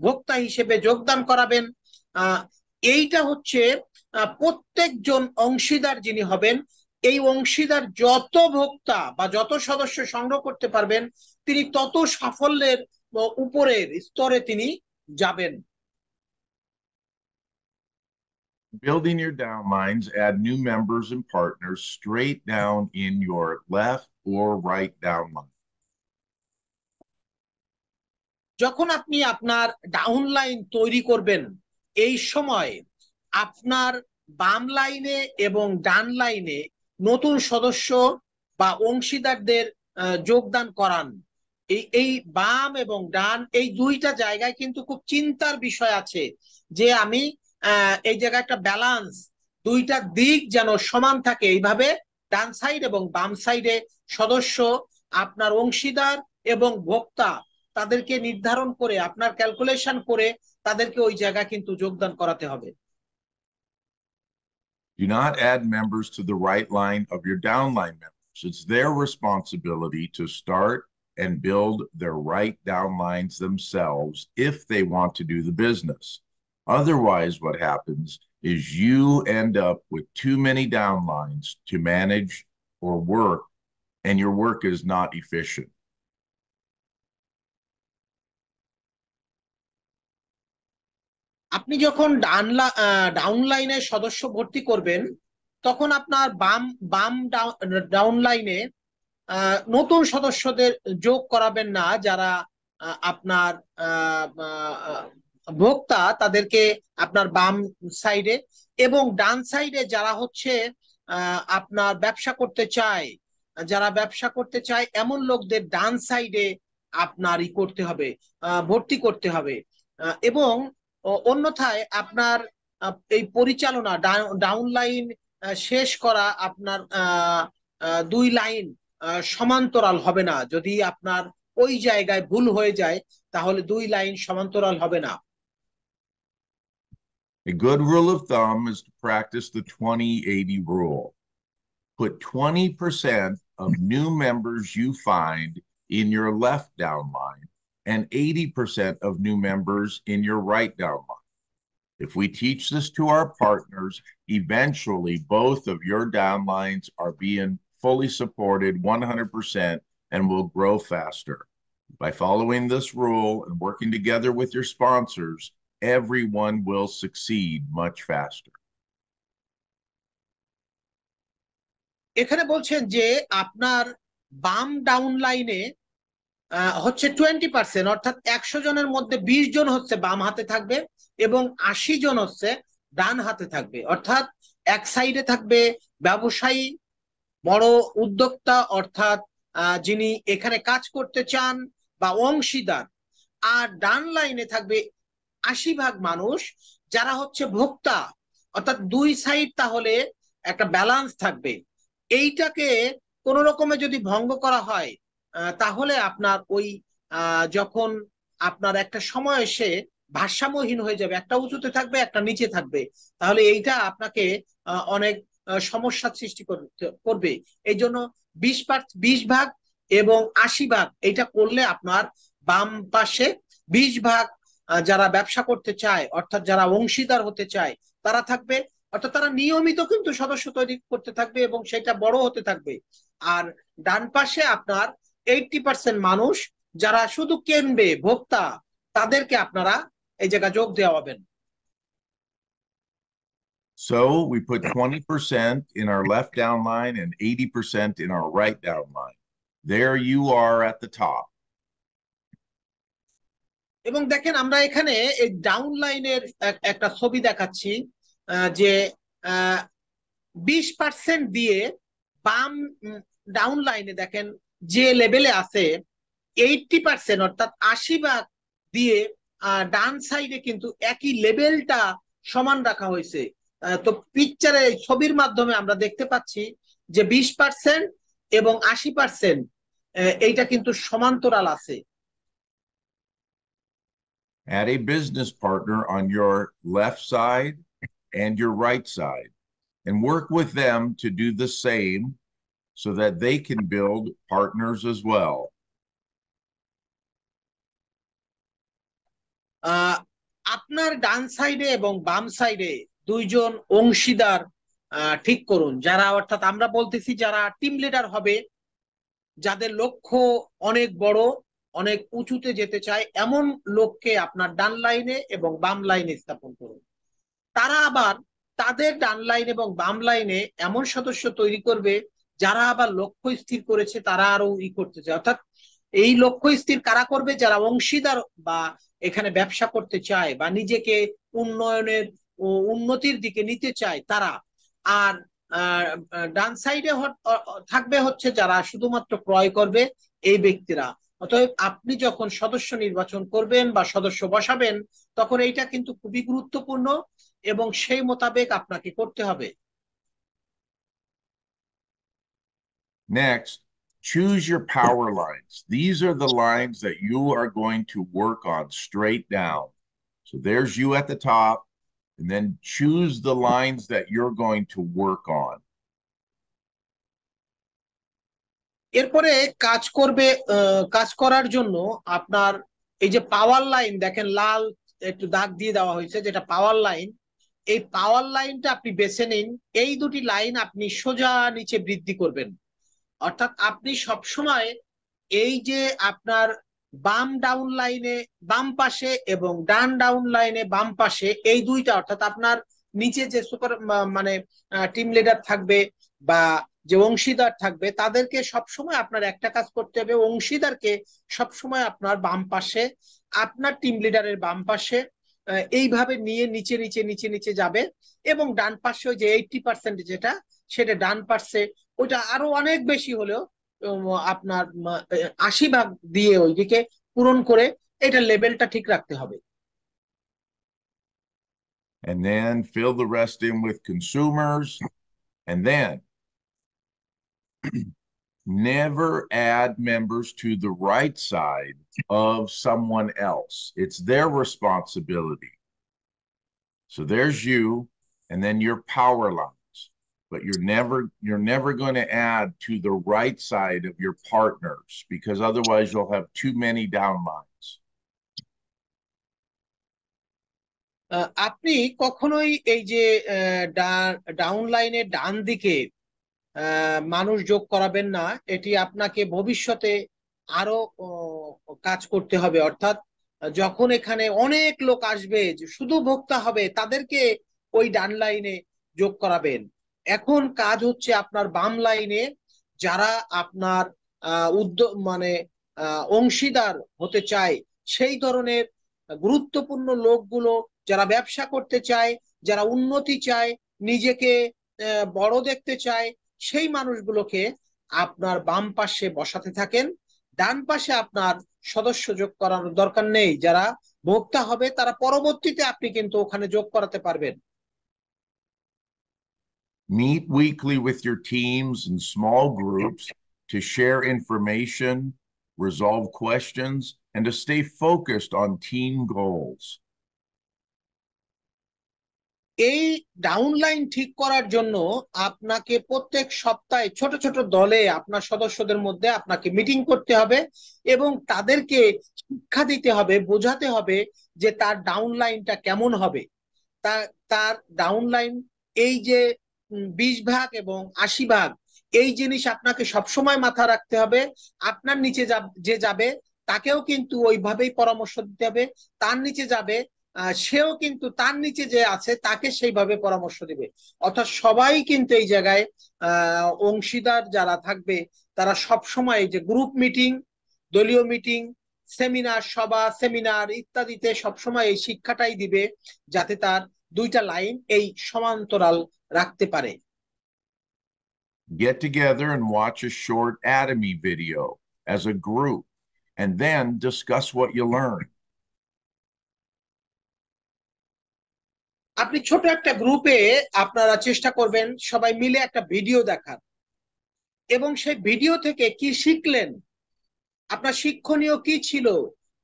ভোক্তা হিসেবে যোগদান করাবেন। এইটা হচ্ছে প্রত্যেকজন অংশীদার যিনি হবেন, এই অংশীদার যত ভোক্তা বা যত সদস্য সংগ্রহ করতে পারবেন তিনি তত সাফল্যের উপরের স্তরে তিনি যাবেন। Building your downlines, add new members and partners straight down in your left or right downline. যখন আপনি আপনার ডাউনলাইন তৈরি করবেন, এই সময় আপনার বাম লাইনে এবং ডান লাইনে নতুন সদস্য বা অংশীদারদের যোগদান করান। এই বাম এবং ডান এই দুইটা জায়গায় কিন্তু খুব চিন্তার বিষয় আছে যে আমি এই জায়গায় একটা ব্যালেন্স, দুইটা দিক যেন সমান থাকে। এইভাবে ডান সাইড এবং বাম সাইডে সদস্য, আপনার অংশীদার এবং ভোক্তা তাদেরকে নির্ধারণ করে আপনার ক্যালকুলেশন করে তাদেরকে ওই জায়গা কিন্তু যোগদান করাতে হবে। Do not add members to the right line of your downline members. It's their responsibility to start and build their right downlines themselves if they want to do the business. Otherwise, what happens is you end up with too many downlines to manage or work, and your work is not efficient. আপনি যখন ডাউনলাইনে সদস্য ভর্তি করবেন তখন আপনার বাম ডাউনলাইনে নতুন সদস্যদের যোগ করাবেন না, যারা আপনার ভোক্তা তাদেরকে আপনার বাম সাইডে, এবং ডান সাইডে যারা হচ্ছে আপনার ব্যবসা করতে চায়, যারা ব্যবসা করতে চায় এমন লোকদের ডান সাইডে আপনার করতে হবে, ভর্তি করতে হবে। এবং অন্যথায় আপনার এই পরিচালনা ডাউনলাইন শেষ করা আপনার দুই লাইন সমান্তরাল হবে না। যদি আপনার ওই জায়গায় ভুল হয়ে যায় তাহলে দুই লাইন সমান্তরাল হবে না। A good rule of thumb is to practice the 20-80 rule. Put 20% of new members you find in your left downline and 80% of new members in your right downline. If we teach this to our partners, eventually both of your downlines are being fully supported 100% and will grow faster. By following this rule and working together with your sponsors, everyone will succeed much faster. এখানে বলছেন যে আপনার বাম ডাউনলাইনে হচ্ছে 20%, অর্থাৎ 100 জনের মধ্যে 20 জন হচ্ছে বাম হাতে থাকবে এবং 80 জন হচ্ছে ডান হাতে থাকবে। অর্থাৎ এক সাইডে থাকবে ব্যবসায়ী, বড় উদ্যোক্তা, অর্থাৎ যিনি এখানে কাজ করতে চান বা অংশীদার, আর ডান লাইনে থাকবে 80% মানুষ যারা হচ্ছে ভোক্তা। অর্থাৎ দুই সাইড তাহলে একটা ব্যালেন্স থাকবে। এইটাকে কোন রকমে যদি ভঙ্গ করা হয় তাহলে আপনার ওই যখন আপনার একটা সময় এসে ভারসাম্যহীন হয়ে যাবে, একটা উঁচুতে থাকবে একটা নিচে থাকবে, তাহলে এইটা আপনাকে অনেক সমস্যা সৃষ্টি করবে। এই জন্য 20 ভাগ এবং 80 ভাগ এটা করলে আপনার বাম পাশে 20 ভাগ যারা ব্যবসা করতে চায়, অর্থাৎ যারা অংশীদার হতে চায় তারা থাকবে, অর্থাৎ তারা নিয়মিত কিন্তু সদস্য তৈরি করতে থাকবে এবং সেটা বড় হতে থাকবে। আর ডান পাশে আপনার 80% মানুষ যারা শুধু কিনবে, ভোক্তা, তাদেরকে আপনারা এই জায়গায় যোগ দেওয়াবেন। So we put 20% in our left downline and 80% in our right downline. There you are at the top. এবং দেখেন আমরা এখানে এই ডাউন লাইনের একটা ছবি দেখাচ্ছি, যে 20% দিয়ে বাম ডাউন লাইনে দেখেন যে লেভেলে আছে 80%, অর্থাৎ 80 ভাগ দিয়ে ডান সাইডে কিন্তু একই লেভেলটা সমান রাখা হয়েছে। তো পিকচারে ছবির মাধ্যমে আমরা দেখতে পাচ্ছি যে 20% এবং 80% এইটা কিন্তু সমান্তরাল আছে। Add a business partner on your left side and your right side and work with them to do the same so that they can build partners as well. আপনার ডান সাইডে এবং বাম সাইডে দুইজন অংশীদার ঠিক করুন, যারা অর্থাৎ আমরা বলতেছি যারা টিম লিডার হবে, যাদের লক্ষ্য অনেক বড়, অনেক উঁচুতে যেতে চায়, এমন লোককে আপনার ডান লাইনে এবং বাম লাইনে স্থাপন করুন। তারা আবার তাদের ডান লাইন এবং বাম লাইনে এমন সদস্য তৈরি করবে যারা আবার লক্ষ্য স্থির করেছে, তারা আরো করতে চায়। অর্থাৎ এই লক্ষ্য স্থির কারা করবে? যারা অংশীদার বা এখানে ব্যবসা করতে চায় বা নিজেকে উন্নয়নের ও উন্নতির দিকে নিতে চায় তারা। আর ডান সাইডে থাকবে হচ্ছে যারা শুধুমাত্র ক্রয় করবে, এই ব্যক্তিরা। অতএব আপনি যখন সদস্য নির্বাচন করবেন বা সদস্য বসাবেন, তখন এইটা কিন্তু খুবই গুরুত্বপূর্ণ এবং সেই মোতাবেক আপনাকে করতে হবে। Next, choose your power lines. These are the lines that you are going to work on straight down. So there's you at the top, and then choose the lines that you're going to work on. এরপরে কাজ করার জন্য আপনার এই যে পাওয়ার line দেখেন লাল একটু দাগ দিয়ে দেওয়া হয়েছে, যেটা পাওয়ার লাইন। এই পাওয়ার লাইনটা আপনি বেছে নিন। এই দুটি লাইন আপনি সোজা নিচে বৃদ্ধি করবেন, অর্থাৎ আপনি সবসময় এই যে আপনার বাম ডাউন লাইনে বাম পাশে এবং ডান ডাউন লাইনে বাম পাশে, এই দুইটা অর্থাৎ আপনার নিচে যে সুপার মানে টিম লিডার থাকবে বা যে অংশীদার থাকবে, তাদেরকে সবসময় আপনার একটা কাজ করতে হবে, অংশীদারকে সবসময় আপনার বাম পাশে, আপনার টিম লিডারের বাম পাশে এইভাবে নিয়ে নিচে নিচে নিচে নিচে যাবে। এবং ডান পাশে যে 80% যেটা, সেটা ডান পাশে ওইটা আরো অনেক বেশি হলেও আপনার 80 ভাগ দিয়ে ওইদিকে পূরণ করে এটা লেভেলটা ঠিক রাখতে হবে। And then fill the rest in with consumers, and then never add members to the right side of someone else. It's their responsibility. So there's you, and then your power lines, but you're never going to add to the right side of your partners, because otherwise you'll have too many downlines. আপনি কখনোই এই যে down লাইনের ডান দিকে মানুষ যোগ করাবেন না। এটি আপনাকে ভবিষ্যতে আরো কাজ করতে হবে, অর্থাৎ যখন এখানে অনেক লোক আসবে, শুধু ভোক্তা হবে, তাদেরকে ওই ডান লাইনে যোগ করাবেন। এখন কাজ হচ্ছে আপনার বাম লাইনে যারা আপনার উদ্যোগ মানে অংশীদার হতে চায়, সেই ধরনের গুরুত্বপূর্ণ লোকগুলো, যারা ব্যবসা করতে চায়, যারা উন্নতি চায়, নিজেকে বড় দেখতে চায়, সেই মানুষগুলোকে আপনার বাম পাশে বসাতে থাকেন। ডান পাশে আপনার সদস্য যোগ করার দরকার নেই। যারা ভোক্তা হবে তারা পরবর্তীতে আপনি কিন্তু ওখানে যোগ করাতে পারবেন। Meet weekly with your teams in small groups to share information, resolve questions, and to stay focused on team goals. এই ডাউনলাইন ঠিক করার জন্য আপনাকে প্রত্যেক সপ্তাহে ছোট ছোট দলে আপনার সদস্যদের মধ্যে আপনাকে মিটিং করতে হবে এবং তাদেরকে শিক্ষা দিতে হবে, বোঝাতে হবে যে তার ডাউনলাইনটা কেমন হবে। তার ডাউনলাইন এই যে 20 ভাগ এবং 80 ভাগ, এই জিনিস আপনাকে সবসময় মাথা রাখতে হবে। আপনার নিচে যে যাবে তাকেও কিন্তু ওইভাবেই পরামর্শ দিতে হবে, তার নিচে যাবে সেও কিন্তু তার নিচে যে আছে তাকে সেইভাবে পরামর্শ দিবে। অর্থাৎ সবাই কিন্তু এই জায়গায় অংশীদার যারা থাকবে তারা সব সময় যে গ্রুপ মিটিং, দলীয় মিটিং, সেমিনার, সভা, সেমিনার ইত্যাদিতে সবসময় এই শিক্ষাটাই দিবে যাতে তার দুইটা লাইন এই সমান্তরাল রাখতে পারে। Get together and watch a short Atomy video as a group and then discuss what you learn. আপনি ছোট একটা গ্রুপে আপনারা চেষ্টা করবেন সবাই মিলে একটা ভিডিও দেখার এবং সেই ভিডিও থেকে কি শিখলেন, আপনার শিক্ষণীয় কি ছিল,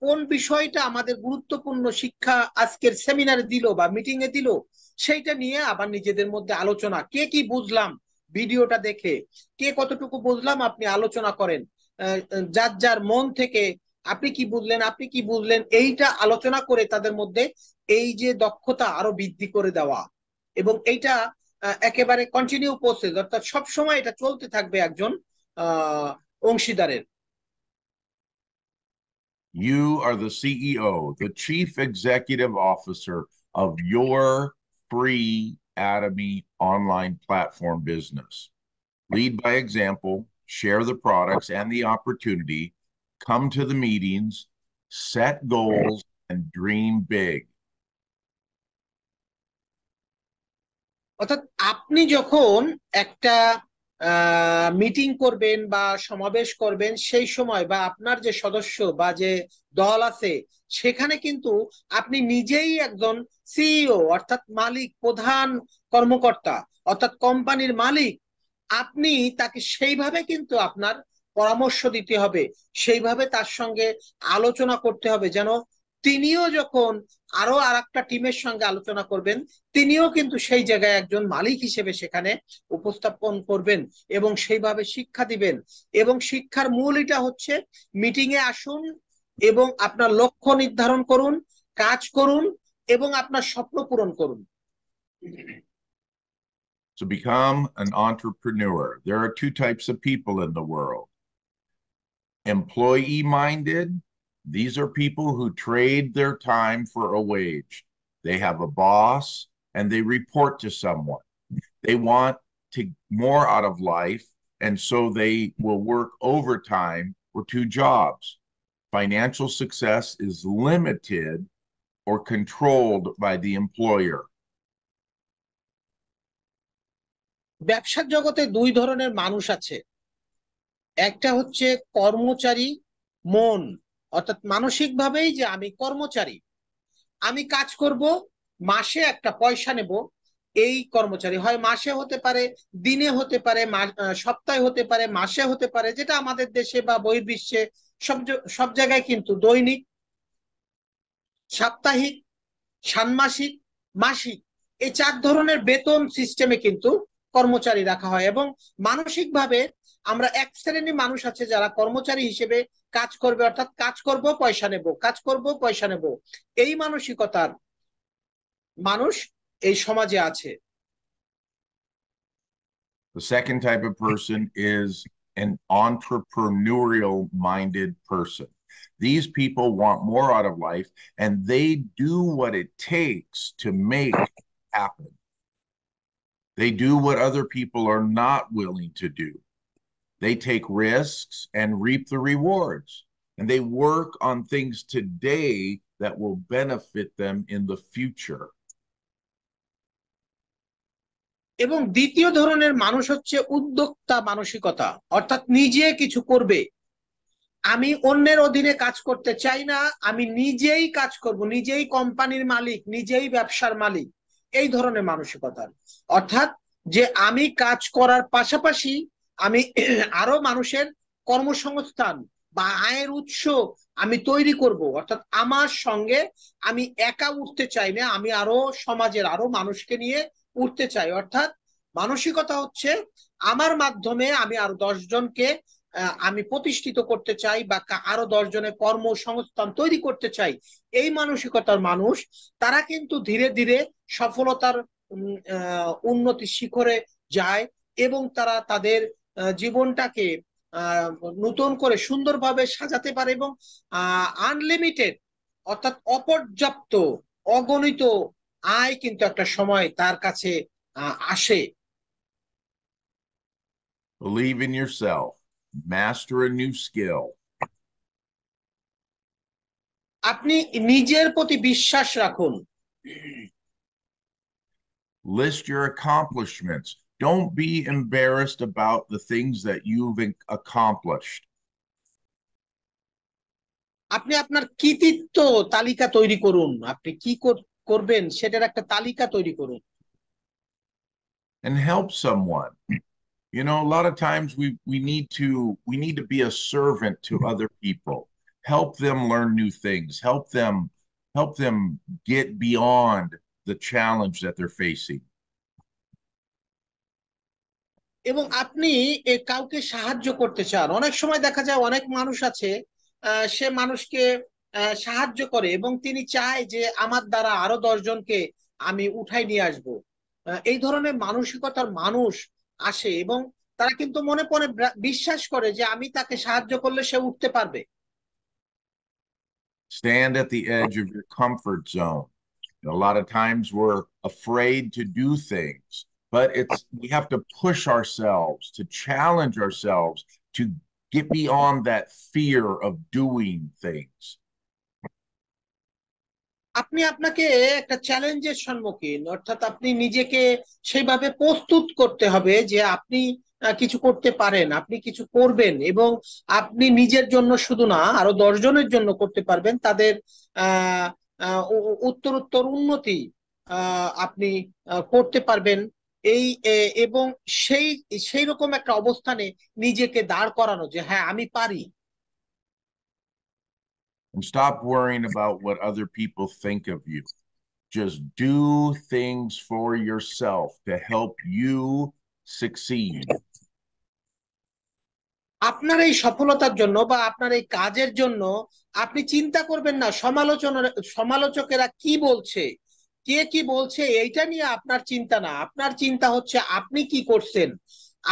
কোন বিষয়টা আমাদের গুরুত্বপূর্ণ শিক্ষা আজকের সেমিনারে দিল বা মিটিং এ দিল, সেইটা নিয়ে আবার নিজেদের মধ্যে আলোচনা, কে কি বুঝলাম ভিডিওটা দেখে, কে কতটুকু বুঝলাম আপনি আলোচনা করেন, যার যার মন থেকে আপনি কি বুঝলেন এইটা আলোচনা করে তাদের মধ্যে এই যে দক্ষতা আরো বৃদ্ধি করে দেওয়া। এবং এইটা একেবারে কন্টিনিউ প্রসেস, অর্থাৎ সবসময় এটা চলতে থাকবে একজন অংশীদারের। You are the CEO, the Chief Executive Officer of your free Atomy online platform business. Lead by example, share the products and the opportunity, come to the meetings, set goals, and dream big. অর্থাৎ আপনি যখন একটা meeting করবেন বা সমাবেশ করবেন সেই সময় বা আপনার যে সদস্য বা যে দল আছে সেখানে কিন্তু আপনি নিজেই একজন সিইও অর্থাৎ মালিক, প্রধান কর্মকর্তা অর্থাৎ কোম্পানির মালিক, আপনি তাকে সেইভাবে কিন্তু আপনার পরামর্শ দিতে হবে, সেইভাবে তার সঙ্গে আলোচনা করতে হবে যেন তিনিও যখন আরো আরেকটা টিমের সঙ্গে আলোচনা করবেন তিনিও কিন্তু সেই জায়গায় একজন মালিক হিসেবে সেখানে উপস্থাপন করবেন এবং সেইভাবে শিক্ষা দিবেন। এবং শিক্ষার মূল এটা হচ্ছে মিটিং এ আসুন এবং আপনার লক্ষ্য নির্ধারণ করুন, কাজ করুন এবং আপনার স্বপ্ন পূরণ করুন। To become an entrepreneur, there are two types of people in the world. Employee-minded, these are people who trade their time for a wage. They have a boss and they report to someone. They want to more out of life, and so they will work overtime or 2 jobs. Financial success is limited or controlled by the employer. ব্যবসার জগতে দুই ধরনের মানুষ আছে, একটা হচ্ছে কর্মচারী মন, অর্থাৎ মানসিকভাবেই যে আমি কর্মচারী, আমি কাজ করব, মাসে একটা পয়সা নেব, এই কর্মচারী হয় মাসে হতে পারে, দিনে হতে পারে, সপ্তাহে হতে পারে, মাসে হতে পারে, যেটা আমাদের দেশে বা বহির্বিশ্বে সব জায়গায় কিন্তু দৈনিক, সাপ্তাহিক, ষান্মাসিক, মাসিক, এই 4 ধরনের বেতন সিস্টেমে কিন্তু কর্মচারী রাখা হয়। এবং মানসিকভাবে আমরা এক শ্রেণীর মানুষ আছে যারা কর্মচারী হিসেবে কাজ করবে, অর্থাৎ কাজ করব পয়সা নেব, কাজ করব পয়সা নেব, এই মানসিকতার মানুষ এই সমাজে আছে। The second type of person is an entrepreneurial minded person. These people want more out of life and they do what it takes to make it happen. They do what other people are not willing to do. They take risks and reap the rewards. And they work on things today that will benefit them in the future. এবং দ্বিতীয় ধরনের মানুষ হচ্ছে উদ্যোক্তা মানসিকতা, অর্থাৎ নিজে কিছু করবে, আমি অন্যের অধীনে কাজ করতে চাই না, আমি নিজেই কাজ করব, নিজেই কোম্পানির মালিক, নিজেই ব্যবসার মালিক, এই ধরনের মানসিকতা। অর্থাৎ যে আমি কাজ করার পাশাপাশি আমি আরো মানুষের কর্মসংস্থান বা আয়ের উৎস আমি তৈরি করব। অর্থাৎ আমার সঙ্গে আমি একা উঠতে চাই না, আমি আরো সমাজের আরো মানুষকে নিয়ে উঠতে চাই। অর্থাৎ মানসিকতা হচ্ছে আমার মাধ্যমে আমি আরো 10 জনকে আমি প্রতিষ্ঠিত করতে চাই বা আরো 10 জনের কর্মসংস্থান তৈরি করতে চাই। এই মানসিকতার মানুষ তারা কিন্তু ধীরে ধীরে সফলতার উন্নতি শিখরে যায় এবং তারা তাদের জীবনটাকে নতুন করে সুন্দরভাবে সাজাতে পারে এবং আনলিমিটেড অর্থাৎ অপর্যাপ্ত অগণিত আয় কিন্তু একটা সময় তার কাছে আসে। Believe in yourself. Master a new skill. আপনি নিজের প্রতি বিশ্বাস রাখুন। List your accomplishments. Don't be embarrassed about the things that you've accomplished. আপনি আপনার কৃতিত্ব তালিকা তৈরি করুন। আপনি কি করবেন সেটার একটা তালিকা তৈরি করুন। And help someone. You know, a lot of times we need to be a servant to other people. Help them learn new things. Help them get beyond the challenge that they're facing. এবং আপনি কাউকে সাহায্য করতে চান। অনেক সময় দেখা যায় অনেক মানুষ আছে সে মানুষকে সাহায্য করে এবং তিনি চায় যে আমার দ্বারা আরো 10 জনকে আমি উঠাই নিয়ে আসবো। এই ধরনের মানসিকতার মানুষ আসে এবং তারা কিন্তু মনে মনে বিশ্বাস করে যে আমি তাকে সাহায্য করলে সে উঠতে পারবে। Stand at the edge of your comfort zone. A lot of times we're afraid to do things, but we have to push ourselves, to challenge ourselves, to get beyond that fear of doing things. আপনি আপনাকে একটা চ্যালেঞ্জের সম্মুখীন, অর্থাৎ আপনি নিজেকে সেইভাবে প্রস্তুত করতে হবে যে আপনি কিছু করতে পারেন, আপনি কিছু করবেন এবং আপনি নিজের জন্য শুধু না আরো 10 জনের জন্য করতে পারবেন। তাদের উত্তরোত্তর উন্নতি আপনি করতে পারবেন এই এবং সেই রকম একটা অবস্থানে নিজেকে দাঁড় করানো যে হ্যাঁ আমি পারি। And stop worrying about what other people think of you. Just do things for yourself to help you succeed. আপনার এই সফলতার জন্য বা আপনার এই কাজের জন্য আপনি চিন্তা করবেন না সমালোচকেরা কি বলছে, কে কি বলছে, এইটা নিয়ে আপনার চিন্তা না। আপনার চিন্তা হচ্ছে আপনি কি করছেন।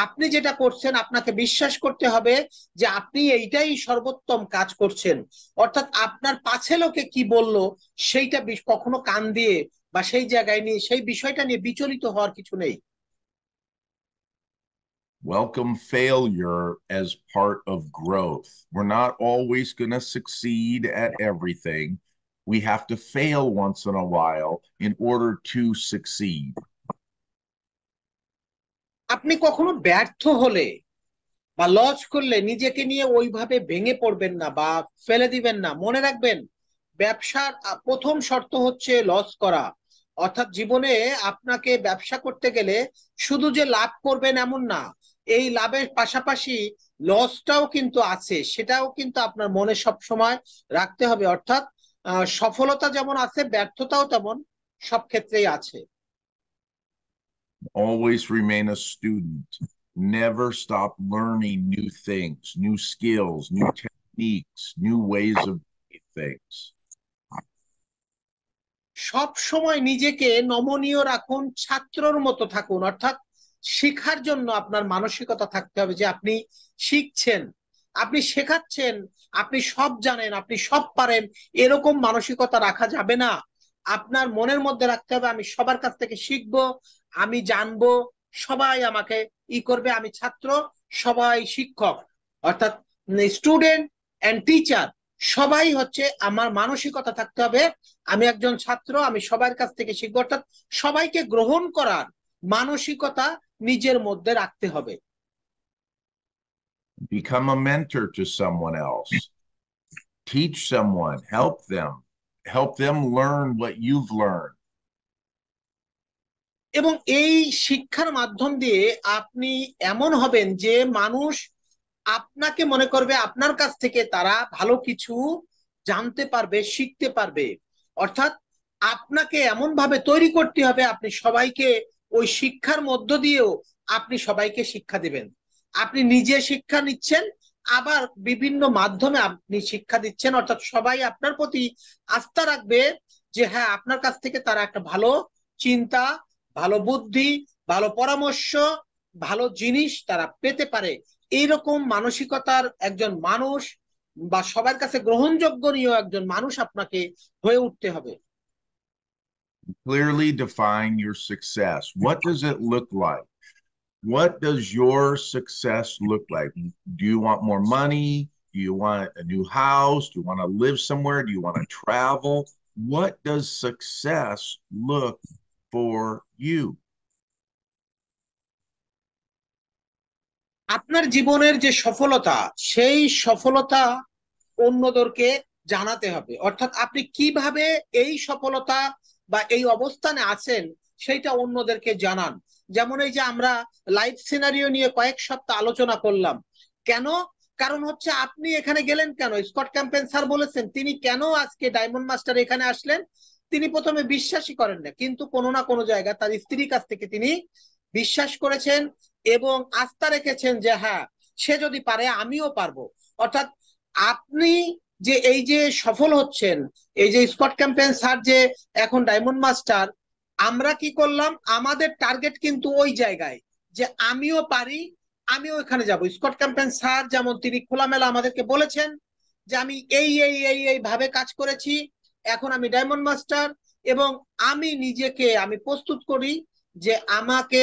আপনি যেটা করছেন আপনাকে বিশ্বাস করতে হবে যে আপনি এইটাই সর্বোত্তম কাজ করছেন। অর্থাৎ আপনার পাছে লোকে কি বলল সেইটা কখনো কান দিয়ে বা সেই জায়গায় নিয়ে সেই বিষয়টা নিয়ে বিচলিত হওয়ার কিছু নেই। Welcome failure as part of growth. We're not always going to succeed at everything. We have to fail once in a while in order to succeed. আপনি কখনো ব্যর্থ হলে বা লস করলে নিজেকে নিয়ে ওইভাবে ভেঙে পড়বেন না বা ফেলে দিবেন না। মনে রাখবেন ব্যবসার প্রথম শর্ত হচ্ছে লস করা। অর্থাৎ জীবনে আপনাকে ব্যবসা করতে গেলে শুধু যে লাভ করবেন এমন না, এই লাভের পাশাপাশি লসটাও কিন্তু আছে, সেটাও কিন্তু আপনার মনে সব সময় রাখতে হবে। অর্থাৎ সফলতা যেমন আছে ব্যর্থতাও তেমন সব ক্ষেত্রেই আছে। Always remain a student. Never stop learning new things, new skills, new techniques, new ways of doing things. সব সময় নিজেকে নমনীয় রাখুন, ছাত্রর মতো থাকুন। অর্থাৎ শেখার জন্য আপনার মানসিকতা থাকতে হবে যে আপনি শিখছেন, আপনি শেখাচ্ছেন, আপনি সব জানেন, আপনি সব পারেন, এরকম মানসিকতা রাখা যাবে না। আপনার মনের মধ্যে রাখতে হবে আমি সবার কাছ থেকে শিখবো, আমি জানবো, সবাই আমাকে করবে, আমি ছাত্র, সবাই শিক্ষক। অর্থাৎ স্টুডেন্ট এন্ড টিচার সবাই হচ্ছে আমার মানসিকতা থাকতে হবে আমি একজন ছাত্র, আমি সবার কাছ থেকে শিখবো। অর্থাৎ সবাইকে গ্রহণ করার মানসিকতা নিজের মধ্যে রাখতে হবে। Become a mentor to someone else. Teach someone, help them learn what you've learned. এবং এই শিক্ষার মাধ্যম দিয়ে আপনি এমন হবেন যে মানুষ আপনাকে মনে করবে আপনার কাছ থেকে তারা ভালো কিছু জানতে পারবে, শিখতে পারবে। অর্থাৎ আপনাকে এমন ভাবে তৈরি করতে হবে আপনি সবাইকে ওই শিক্ষার মধ্য দিয়েও আপনি সবাইকে শিক্ষা দিবেন। আপনি নিজে শিক্ষা নিচ্ছেন, আবার বিভিন্ন মাধ্যমে আপনি শিক্ষা দিচ্ছেন। অর্থাৎ সবাই আপনার প্রতি আস্থা রাখবে যে হ্যাঁ, আপনার কাছ থেকে তারা একটা ভালো চিন্তা, ভালো বুদ্ধি, ভালো পরামর্শ, ভালো জিনিস তারা পেতে পারে। এইরকম মানসিকতার একজন মানুষ বা সবার কাছে গ্রহণযোগ্য একজন মানুষ আপনাকে হয়ে উঠতে হবে। Clearly define your success. What does it look like? What does your success look like? Do you want more money? Do you want a new house? Do you want to live somewhere? Do you want to travel? What does success look for you? আপনার জীবনের যে সফলতা, সেই সফলতা অন্যদেরকে জানাতে হবে। অর্থাৎ আপনি কিভাবে এই সফলতা বা এই অবস্থানে আছেন সেইটা অন্যদেরকে জানান। যেমন এই যে আমরা লাইফ সিনারিও নিয়ে কয়েক সপ্তাহ আলোচনা করলাম, কেন? কারণ হচ্ছে আপনি এখানে গেলেন কেন? স্কট ক্যাম্পেন স্যার বলেছেন তিনি কেন আজকে ডায়মন্ড মাস্টার এখানে আসলেন। তিনি প্রথমে বিশ্বাসই করেন না, কিন্তু কোনো না কোনো জায়গায় তার স্ত্রীর কাছ থেকে তিনি বিশ্বাস করেছেন এবং আস্থা রেখেছেন যে হ্যাঁ, সে যদি পারে আমিও পারবো। অর্থাৎ আপনি যে এই যে সফল হচ্ছেন, এই যে স্কট ক্যাম্পেন স্যার যে এখন ডায়মন্ড মাস্টার, আমরা কি করলাম? আমাদের টার্গেট কিন্তু ওই জায়গায় যে আমিও পারি, আমিও এখানে যাব। স্কট ক্যাম্পেন স্যার যেমন তিনি খোলামেলা আমাদেরকে বলেছেন যে আমি এই এই এই এই ভাবে কাজ করেছি, এখন আমি ডায়মন্ড মাস্টার, এবং আমি নিজেকে আমি প্রস্তুত করি যে আমাকে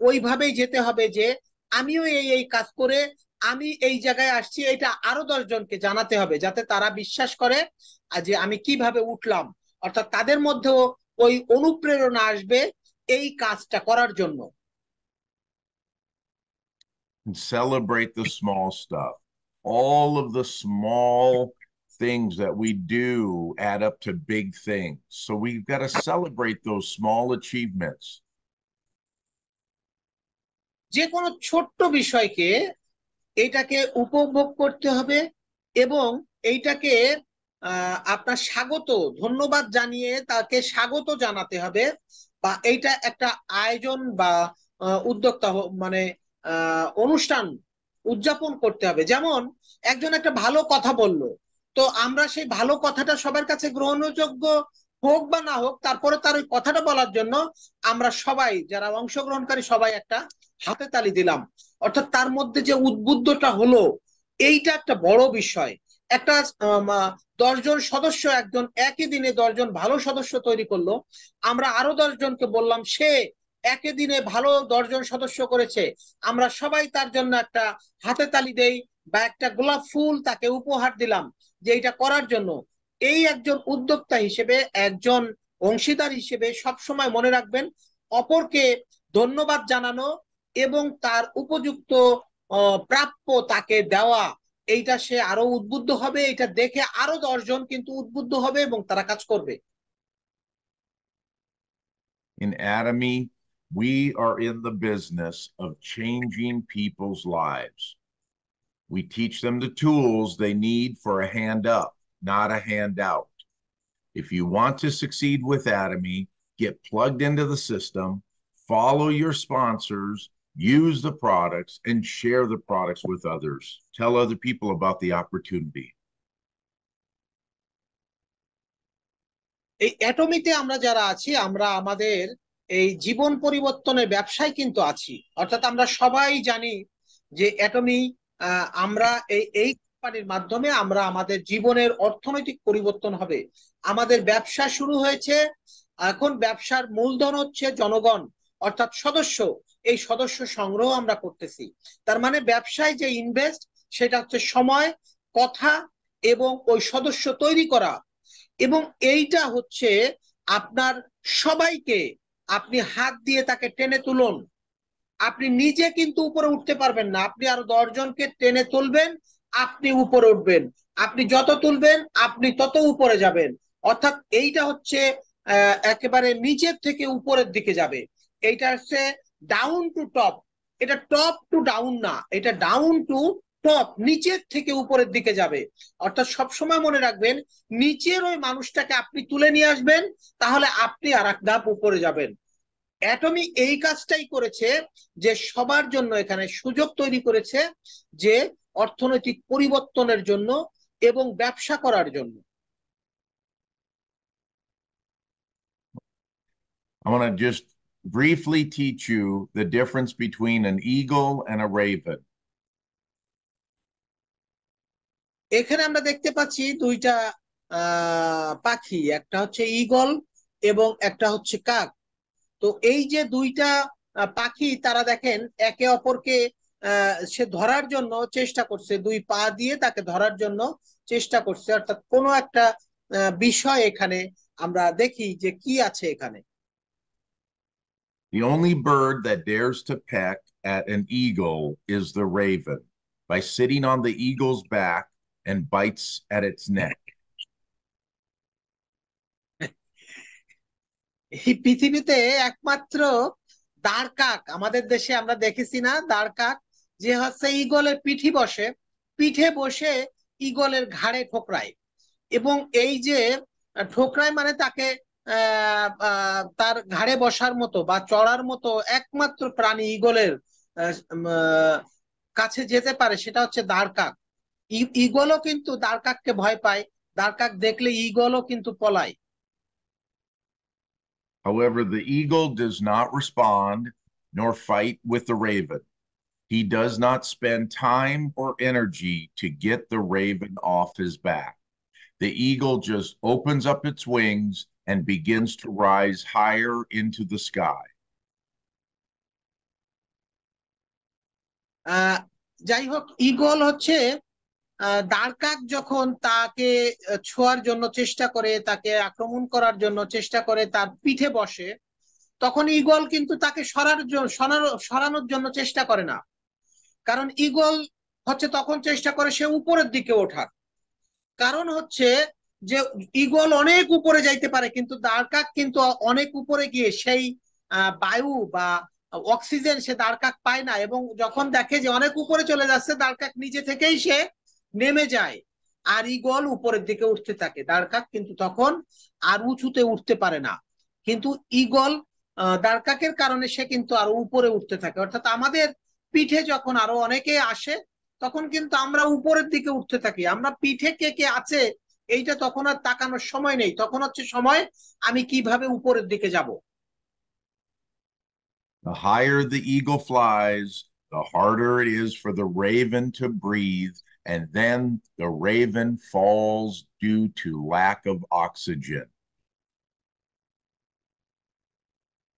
ওইভাবেই যেতে হবে যে আমিও এই এই কাজ করে আমি এই জায়গায় আসছি। এটা আরো 10 জনকে জানাতে হবে যাতে তারা বিশ্বাস করে যে আমি কিভাবে উঠলাম। অর্থাৎ তাদের মধ্যেও ওই অনুপ্রেরণা আসবে এই কাজটা করার জন্য। Celebrate the small stuff. All of the small things that we do add up to big things. So we've got to celebrate those small achievements. যে কোনো ছোট্ট বিষয়কে এইটাকে উপভোগ করতে হবে এবং এইটাকে আপনার স্বাগত, ধন্যবাদ জানিয়ে তাকে স্বাগত জানাতে হবে, বা এইটা একটা আয়োজন বা উদ্যোক্তা মানে অনুষ্ঠান উদযাপন করতে হবে। যেমন একজন একটা ভালো কথা বলল, তো আমরা সেই ভালো কথাটা সবার কাছে গ্রহণযোগ্য হোক বা না হোক, তারপরে তার ওই কথাটা বলার জন্য আমরা সবাই যারা অংশগ্রহণকারী সবাই একটা হাতে তালি দিলাম। অর্থাৎ তার মধ্যে যে উদ্বুদ্ধটা হলো, এইটা একটা বড় বিষয়। একটা 10 জন সদস্য একজন একই দিনে 10 জন ভালো সদস্য তৈরি করলো, আমরা আরো 10 জনকে বললাম সে একই দিনে ভালো 10 জন সদস্য করেছে, আমরা সবাই তার জন্য একটা হাতে তালি দেই বা একটা গোলাপ ফুল তাকে উপহার দিলাম যে এটা করার জন্য। এই একজন উদ্যোক্তা হিসেবে, একজন অংশীদার হিসেবে সবসময় মনে রাখবেন অপরকে ধন্যবাদ জানানো এবং তার উপযুক্ত প্রাপ্য তাকে দেওয়া। এইটা সে আরো উদ্বুদ্ধ হবে, এটা দেখে আরো 10 জন কিন্তু উদ্বুদ্ধ হবে এবং তারা কাজ করবে। In Atomy, we are in the business of changing people's lives. We teach them the tools they need for a hand up, not a handout. If you want to succeed with Atomy, get plugged into the system, follow your sponsors, use the products, and share the products with others. Tell other people about the opportunity. এই অ্যাটমিতে আমরা যারা আছি, আমরা আমাদের এই জীবন পরিবর্তনের ব্যবসায় কিন্তু আছি। অর্থাৎ আমরা সবাই জানি যে অ্যাটমি, আমরা এই কোম্পানির মাধ্যমে আমরা আমাদের জীবনের অর্থনৈতিক পরিবর্তন হবে। আমাদের ব্যবসা শুরু হয়েছে, এখন ব্যবসার মূলধন হচ্ছে জনগণ, অর্থাৎ সদস্য। এই সদস্য সংগ্রহ আমরা করতেছি। তার মানে ব্যবসায় যে ইনভেস্ট সেটা হচ্ছে সময়, কথা এবং ওই সদস্য তৈরি করা। এবং এইটা হচ্ছে আপনার সবাইকে আপনি হাত দিয়ে তাকে টেনে তুলুন। আপনি নিজে কিন্তু উপরে উঠতে পারবেন না, আপনি আরো 10 জনকে টেনে তুলবেন, আপনি উপরে উঠবেন। আপনি যত তুলবেন আপনি তত উপরে যাবেন। অর্থাৎ এইটা হচ্ছে একেবারে নিচের থেকে উপরের দিকে যাবে। এইটা হচ্ছে ডাউন টু টপ। এটা টপ টু ডাউন না, এটা ডাউন টু টপ, নিচের থেকে উপরের দিকে যাবে। অর্থাৎ সবসময় মনে রাখবেন, নিচের ওই মানুষটাকে আপনি তুলে নিয়ে আসবেন, তাহলে আপনি আর এক ধাপ উপরে যাবেন। অ্যাটমি এই কাজটাই করেছে, যে সবার জন্য এখানে সুযোগ তৈরি করেছে, যে অর্থনৈতিক পরিবর্তনের জন্য এবং ব্যবসা করার জন্য। I want to just briefly teach you the difference between an eagle and a raven. এখানে আমরা দেখতে পাচ্ছি দুইটা পাখি, একটা হচ্ছে ঈগল এবং একটা হচ্ছে কাক। তো এই যে দুইটা পাখি, তারা দেখেন একে অপরকে সে ধরার জন্য চেষ্টা করছে, দুই পা দিয়ে তাকে ধরার জন্য চেষ্টা করছে। অর্থাৎ কোনো একটা বিষয় এখানে আমরা দেখি যে কি আছে এখানে। The only bird that dares to peck at an eagle is the raven by sitting on the eagle's back and bites at its neck. এই পৃথিবীতে একমাত্র দাঁড় কাক, আমাদের দেশে আমরা দেখেছি না দাঁড় কাক, যে হচ্ছে ঈগলের পিঠে বসে ঈগলের ঘাড়ে ঠোকরায়। এবং এই যে ঠোকরায় মানে তাকে তার ঘাড়ে বসার মতো বা চড়ার মতো একমাত্র প্রাণী ঈগলের কাছে যেতে পারে, সেটা হচ্ছে দাঁড় কাক। ঈগলও কিন্তু দাঁড় কাককে ভয় পায়, দাঁড় কাক দেখলে ঈগলও কিন্তু পলায়। However, the eagle does not respond nor fight with the raven. He does not spend time or energy to get the raven off his back. The eagle just opens up its wings and begins to rise higher into the sky. যাই হোক, eagle হচ্ছে দাঁড় কাক যখন তাকে ছোঁয়ার জন্য চেষ্টা করে, তাকে আক্রমণ করার জন্য চেষ্টা করে, তার পিঠে বসে, তখন ঈগল কিন্তু তাকে সরানোর জন্য চেষ্টা করে না। কারণ ঈগল হচ্ছে তখন চেষ্টা করে সে উপরের দিকে ওঠার। কারণ হচ্ছে যে ঈগল অনেক উপরে যাইতে পারে, কিন্তু দাঁড় কাক কিন্তু অনেক উপরে গিয়ে সেই বায়ু বা অক্সিজেন সে দাঁড় কাক পায় না। এবং যখন দেখে যে অনেক উপরে চলে যাচ্ছে, দাঁড় কাক নিজে থেকেই সে নেমে যায়, আর ঈগল উপরের দিকে উঠতে থাকে। দাঁড় কাক কিন্তু তখন আর উঁচুতে উঠতে পারে না, কিন্তু ঈগল দাঁড় কাকের কারণে সে কিন্তু আরো উপরে উঠতে থাকে। অর্থাৎ আমাদের পিঠে যখন আরো অনেকে আসে, তখন কিন্তু আমরা উপরের দিকে উঠতে থাকি। আমরা পিঠে কে কে আছে এইটা তখন আর তাকানোর সময় নেই, তখন হচ্ছে সময় আমি কিভাবে উপরের দিকে যাব। The higher the eagle flies, the harder it is for the raven to breathe, and then the raven falls due to lack of oxygen.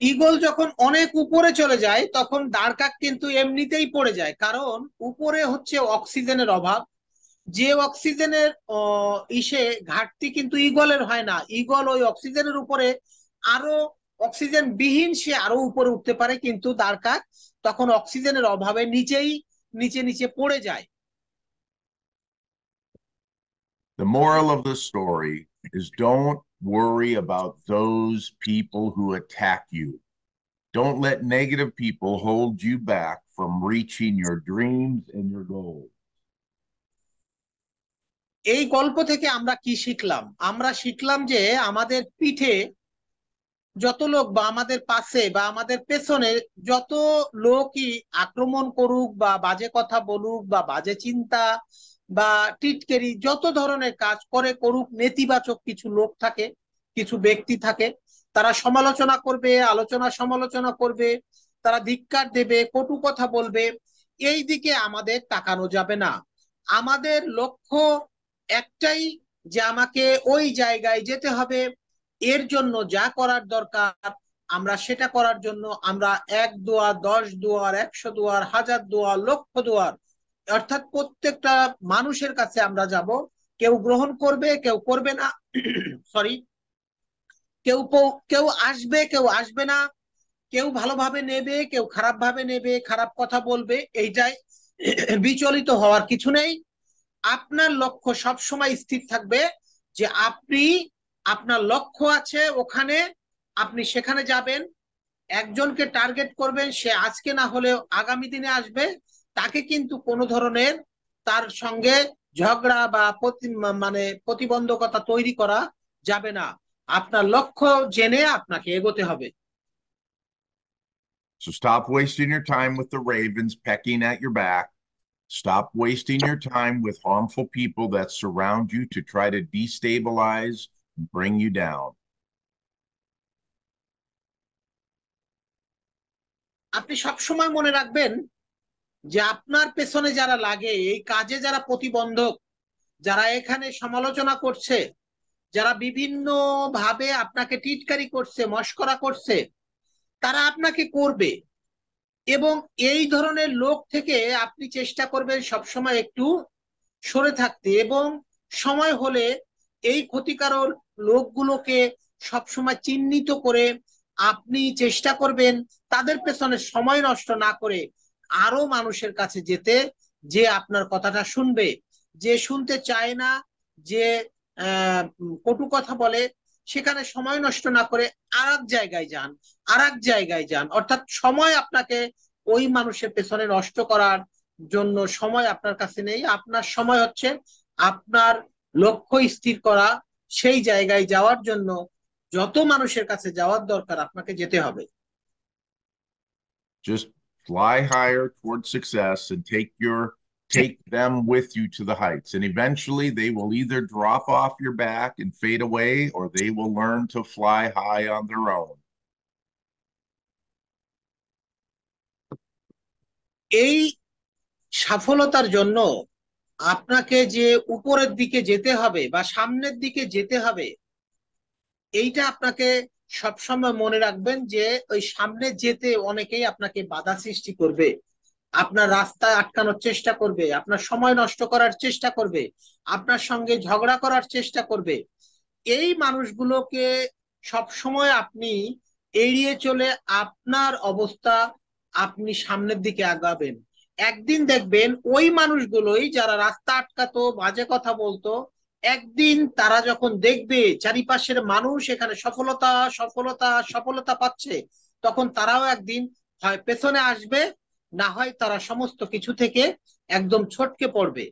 Eagle যখন অনেক উপরে চলে যায়, তখন দাঁড় কাক কিন্তু এমনিতেই পড়ে যায়, কারণ উপরে হচ্ছে অক্সিজেনের অভাব। যে অক্সিজেনের ঘাটতি কিন্তু ঈগলের হয় না। ঈগল ওই অক্সিজেনের উপরে আরো অক্সিজেন বিহীন সে আরো উপরে উঠতে পারে, কিন্তু দাঁড় কাক তখন অক্সিজেনের অভাবে নিচে পড়ে যায়। The moral of the story is don't worry about those people who attack you. Don't let negative people hold you back from reaching your dreams and your goals. এই গল্প থেকে আমরা কি শিখলাম? আমরা শিখলাম যে আমাদের পিঠে যত লোক বা আমাদের পাশে বা আমাদের পেছনে যত লোকই আক্রমণ করুক বা বাজে কথা বলুক বা বাজে চিন্তা বা টিটকেরি যত ধরনের কাজ করুক, নেতিবাচক কিছু লোক থাকে, কিছু ব্যক্তি থাকে, তারা সমালোচনা করবে, সমালোচনা করবে, তারা ধিক্কার দেবে, কটু কথা বলবে, এই দিকে আমাদের তাকানো যাবে না। আমাদের লক্ষ্য একটাই, যে আমাকে ওই জায়গায় যেতে হবে। এর জন্য যা করার দরকার আমরা সেটা করার জন্য আমরা 1 দুয়ার 10 দুয়ার 100 দুয়ার 1000 দুয়ার লক্ষ দুয়ার, অর্থাৎ প্রত্যেকটা মানুষের কাছে আমরা যাব। কেউ গ্রহণ করবে, কেউ করবে না, সরি, কেউ আসবে, কেউ আসবে না, কেউ ভালোভাবে নেবে, কেউ খারাপ ভাবে নেবে, খারাপ কথা বলবে। এইটাই, বিচলিত হওয়ার কিছু নেই। আপনার লক্ষ্য সবসময় স্থির থাকবে, যে আপনার লক্ষ্য আছে ওখানে, আপনি সেখানে যাবেন। একজনকে টার্গেট করবেন, সে আজকে না হলেও আগামী দিনে আসবে। তাকে কিন্তু কোনো ধরনের তার সঙ্গে ঝগড়া বা মানে প্রতিবন্ধকতা তৈরি করা যাবে না। আপনার লক্ষ্য জেনে আপনাকে এগোতে হবে। So stop wasting your time with the ravens pecking at your back. Stop wasting your time with harmful people that surround you to try to destabilize and bring you down. আপনি সবসময় মনে রাখবেন যে আপনার পেছনে যারা লাগে, এই কাজে যারা প্রতিবন্ধক, যারা এখানে সমালোচনা করছে, যারা বিভিন্ন ভাবে আপনাকে টিটকারি করছে, মশকরা করছে, তারা আপনাকে করবে। এবং এই ধরনের লোক থেকে আপনি চেষ্টা করবেন সবসময় একটু সরে থাকতে, এবং সময় হলে এই ক্ষতিকারক লোকগুলোকে সবসময় চিহ্নিত করে আপনি চেষ্টা করবেন তাদের পেছনে সময় নষ্ট না করে আরো মানুষের কাছে যেতে, যে আপনার কথাটা শুনবে। যে শুনতে চায় না, যে কটু কথা বলে, সেখানে সময় নষ্ট না করে আরেক জায়গায় যান। অর্থাৎ সময় আপনাকে ওই মানুষের পেছনে নষ্ট করার জন্য সময় আপনার কাছে নেই। আপনার সময় হচ্ছে আপনার লক্ষ্য স্থির করা, সেই জায়গায় যাওয়ার জন্য যত মানুষের কাছে যাওয়ার দরকার আপনাকে যেতে হবে। Just fly higher towards success and take them with you to the heights. And eventually they will either drop off your back and fade away, or they will learn to fly high on their own. এই সফলতার জন্য আপনাকে যে উপরের দিকে যেতে হবে বা সামনের দিকে যেতে হবে, এইটা আপনাকে সবসময় মনে রাখবেন যে ওই সামনে যেতে অনেকেই আপনাকে বাধা সৃষ্টি করবে, আপনার রাস্তায় আটকানোর চেষ্টা করবে, আপনার সময় নষ্ট করার চেষ্টা করবে, আপনার সঙ্গে ঝগড়া করার চেষ্টা করবে। এই মানুষগুলোকে সবসময় আপনি এড়িয়ে চলে আপনার অবস্থা আপনি সামনের দিকে আগাবেন। একদিন দেখবেন ওই মানুষগুলোই যারা রাস্তা আটকাতো, বাজে কথা বলতো, একদিন তারা যখন দেখবে চারিপাশের মানুষ এখানে সফলতা সফলতা সফলতা পাচ্ছে, তখন তারাও একদিন হয় পেছনে আসবে, না হয় তারা সমস্ত কিছু থেকে একদম ছটকে পড়বে।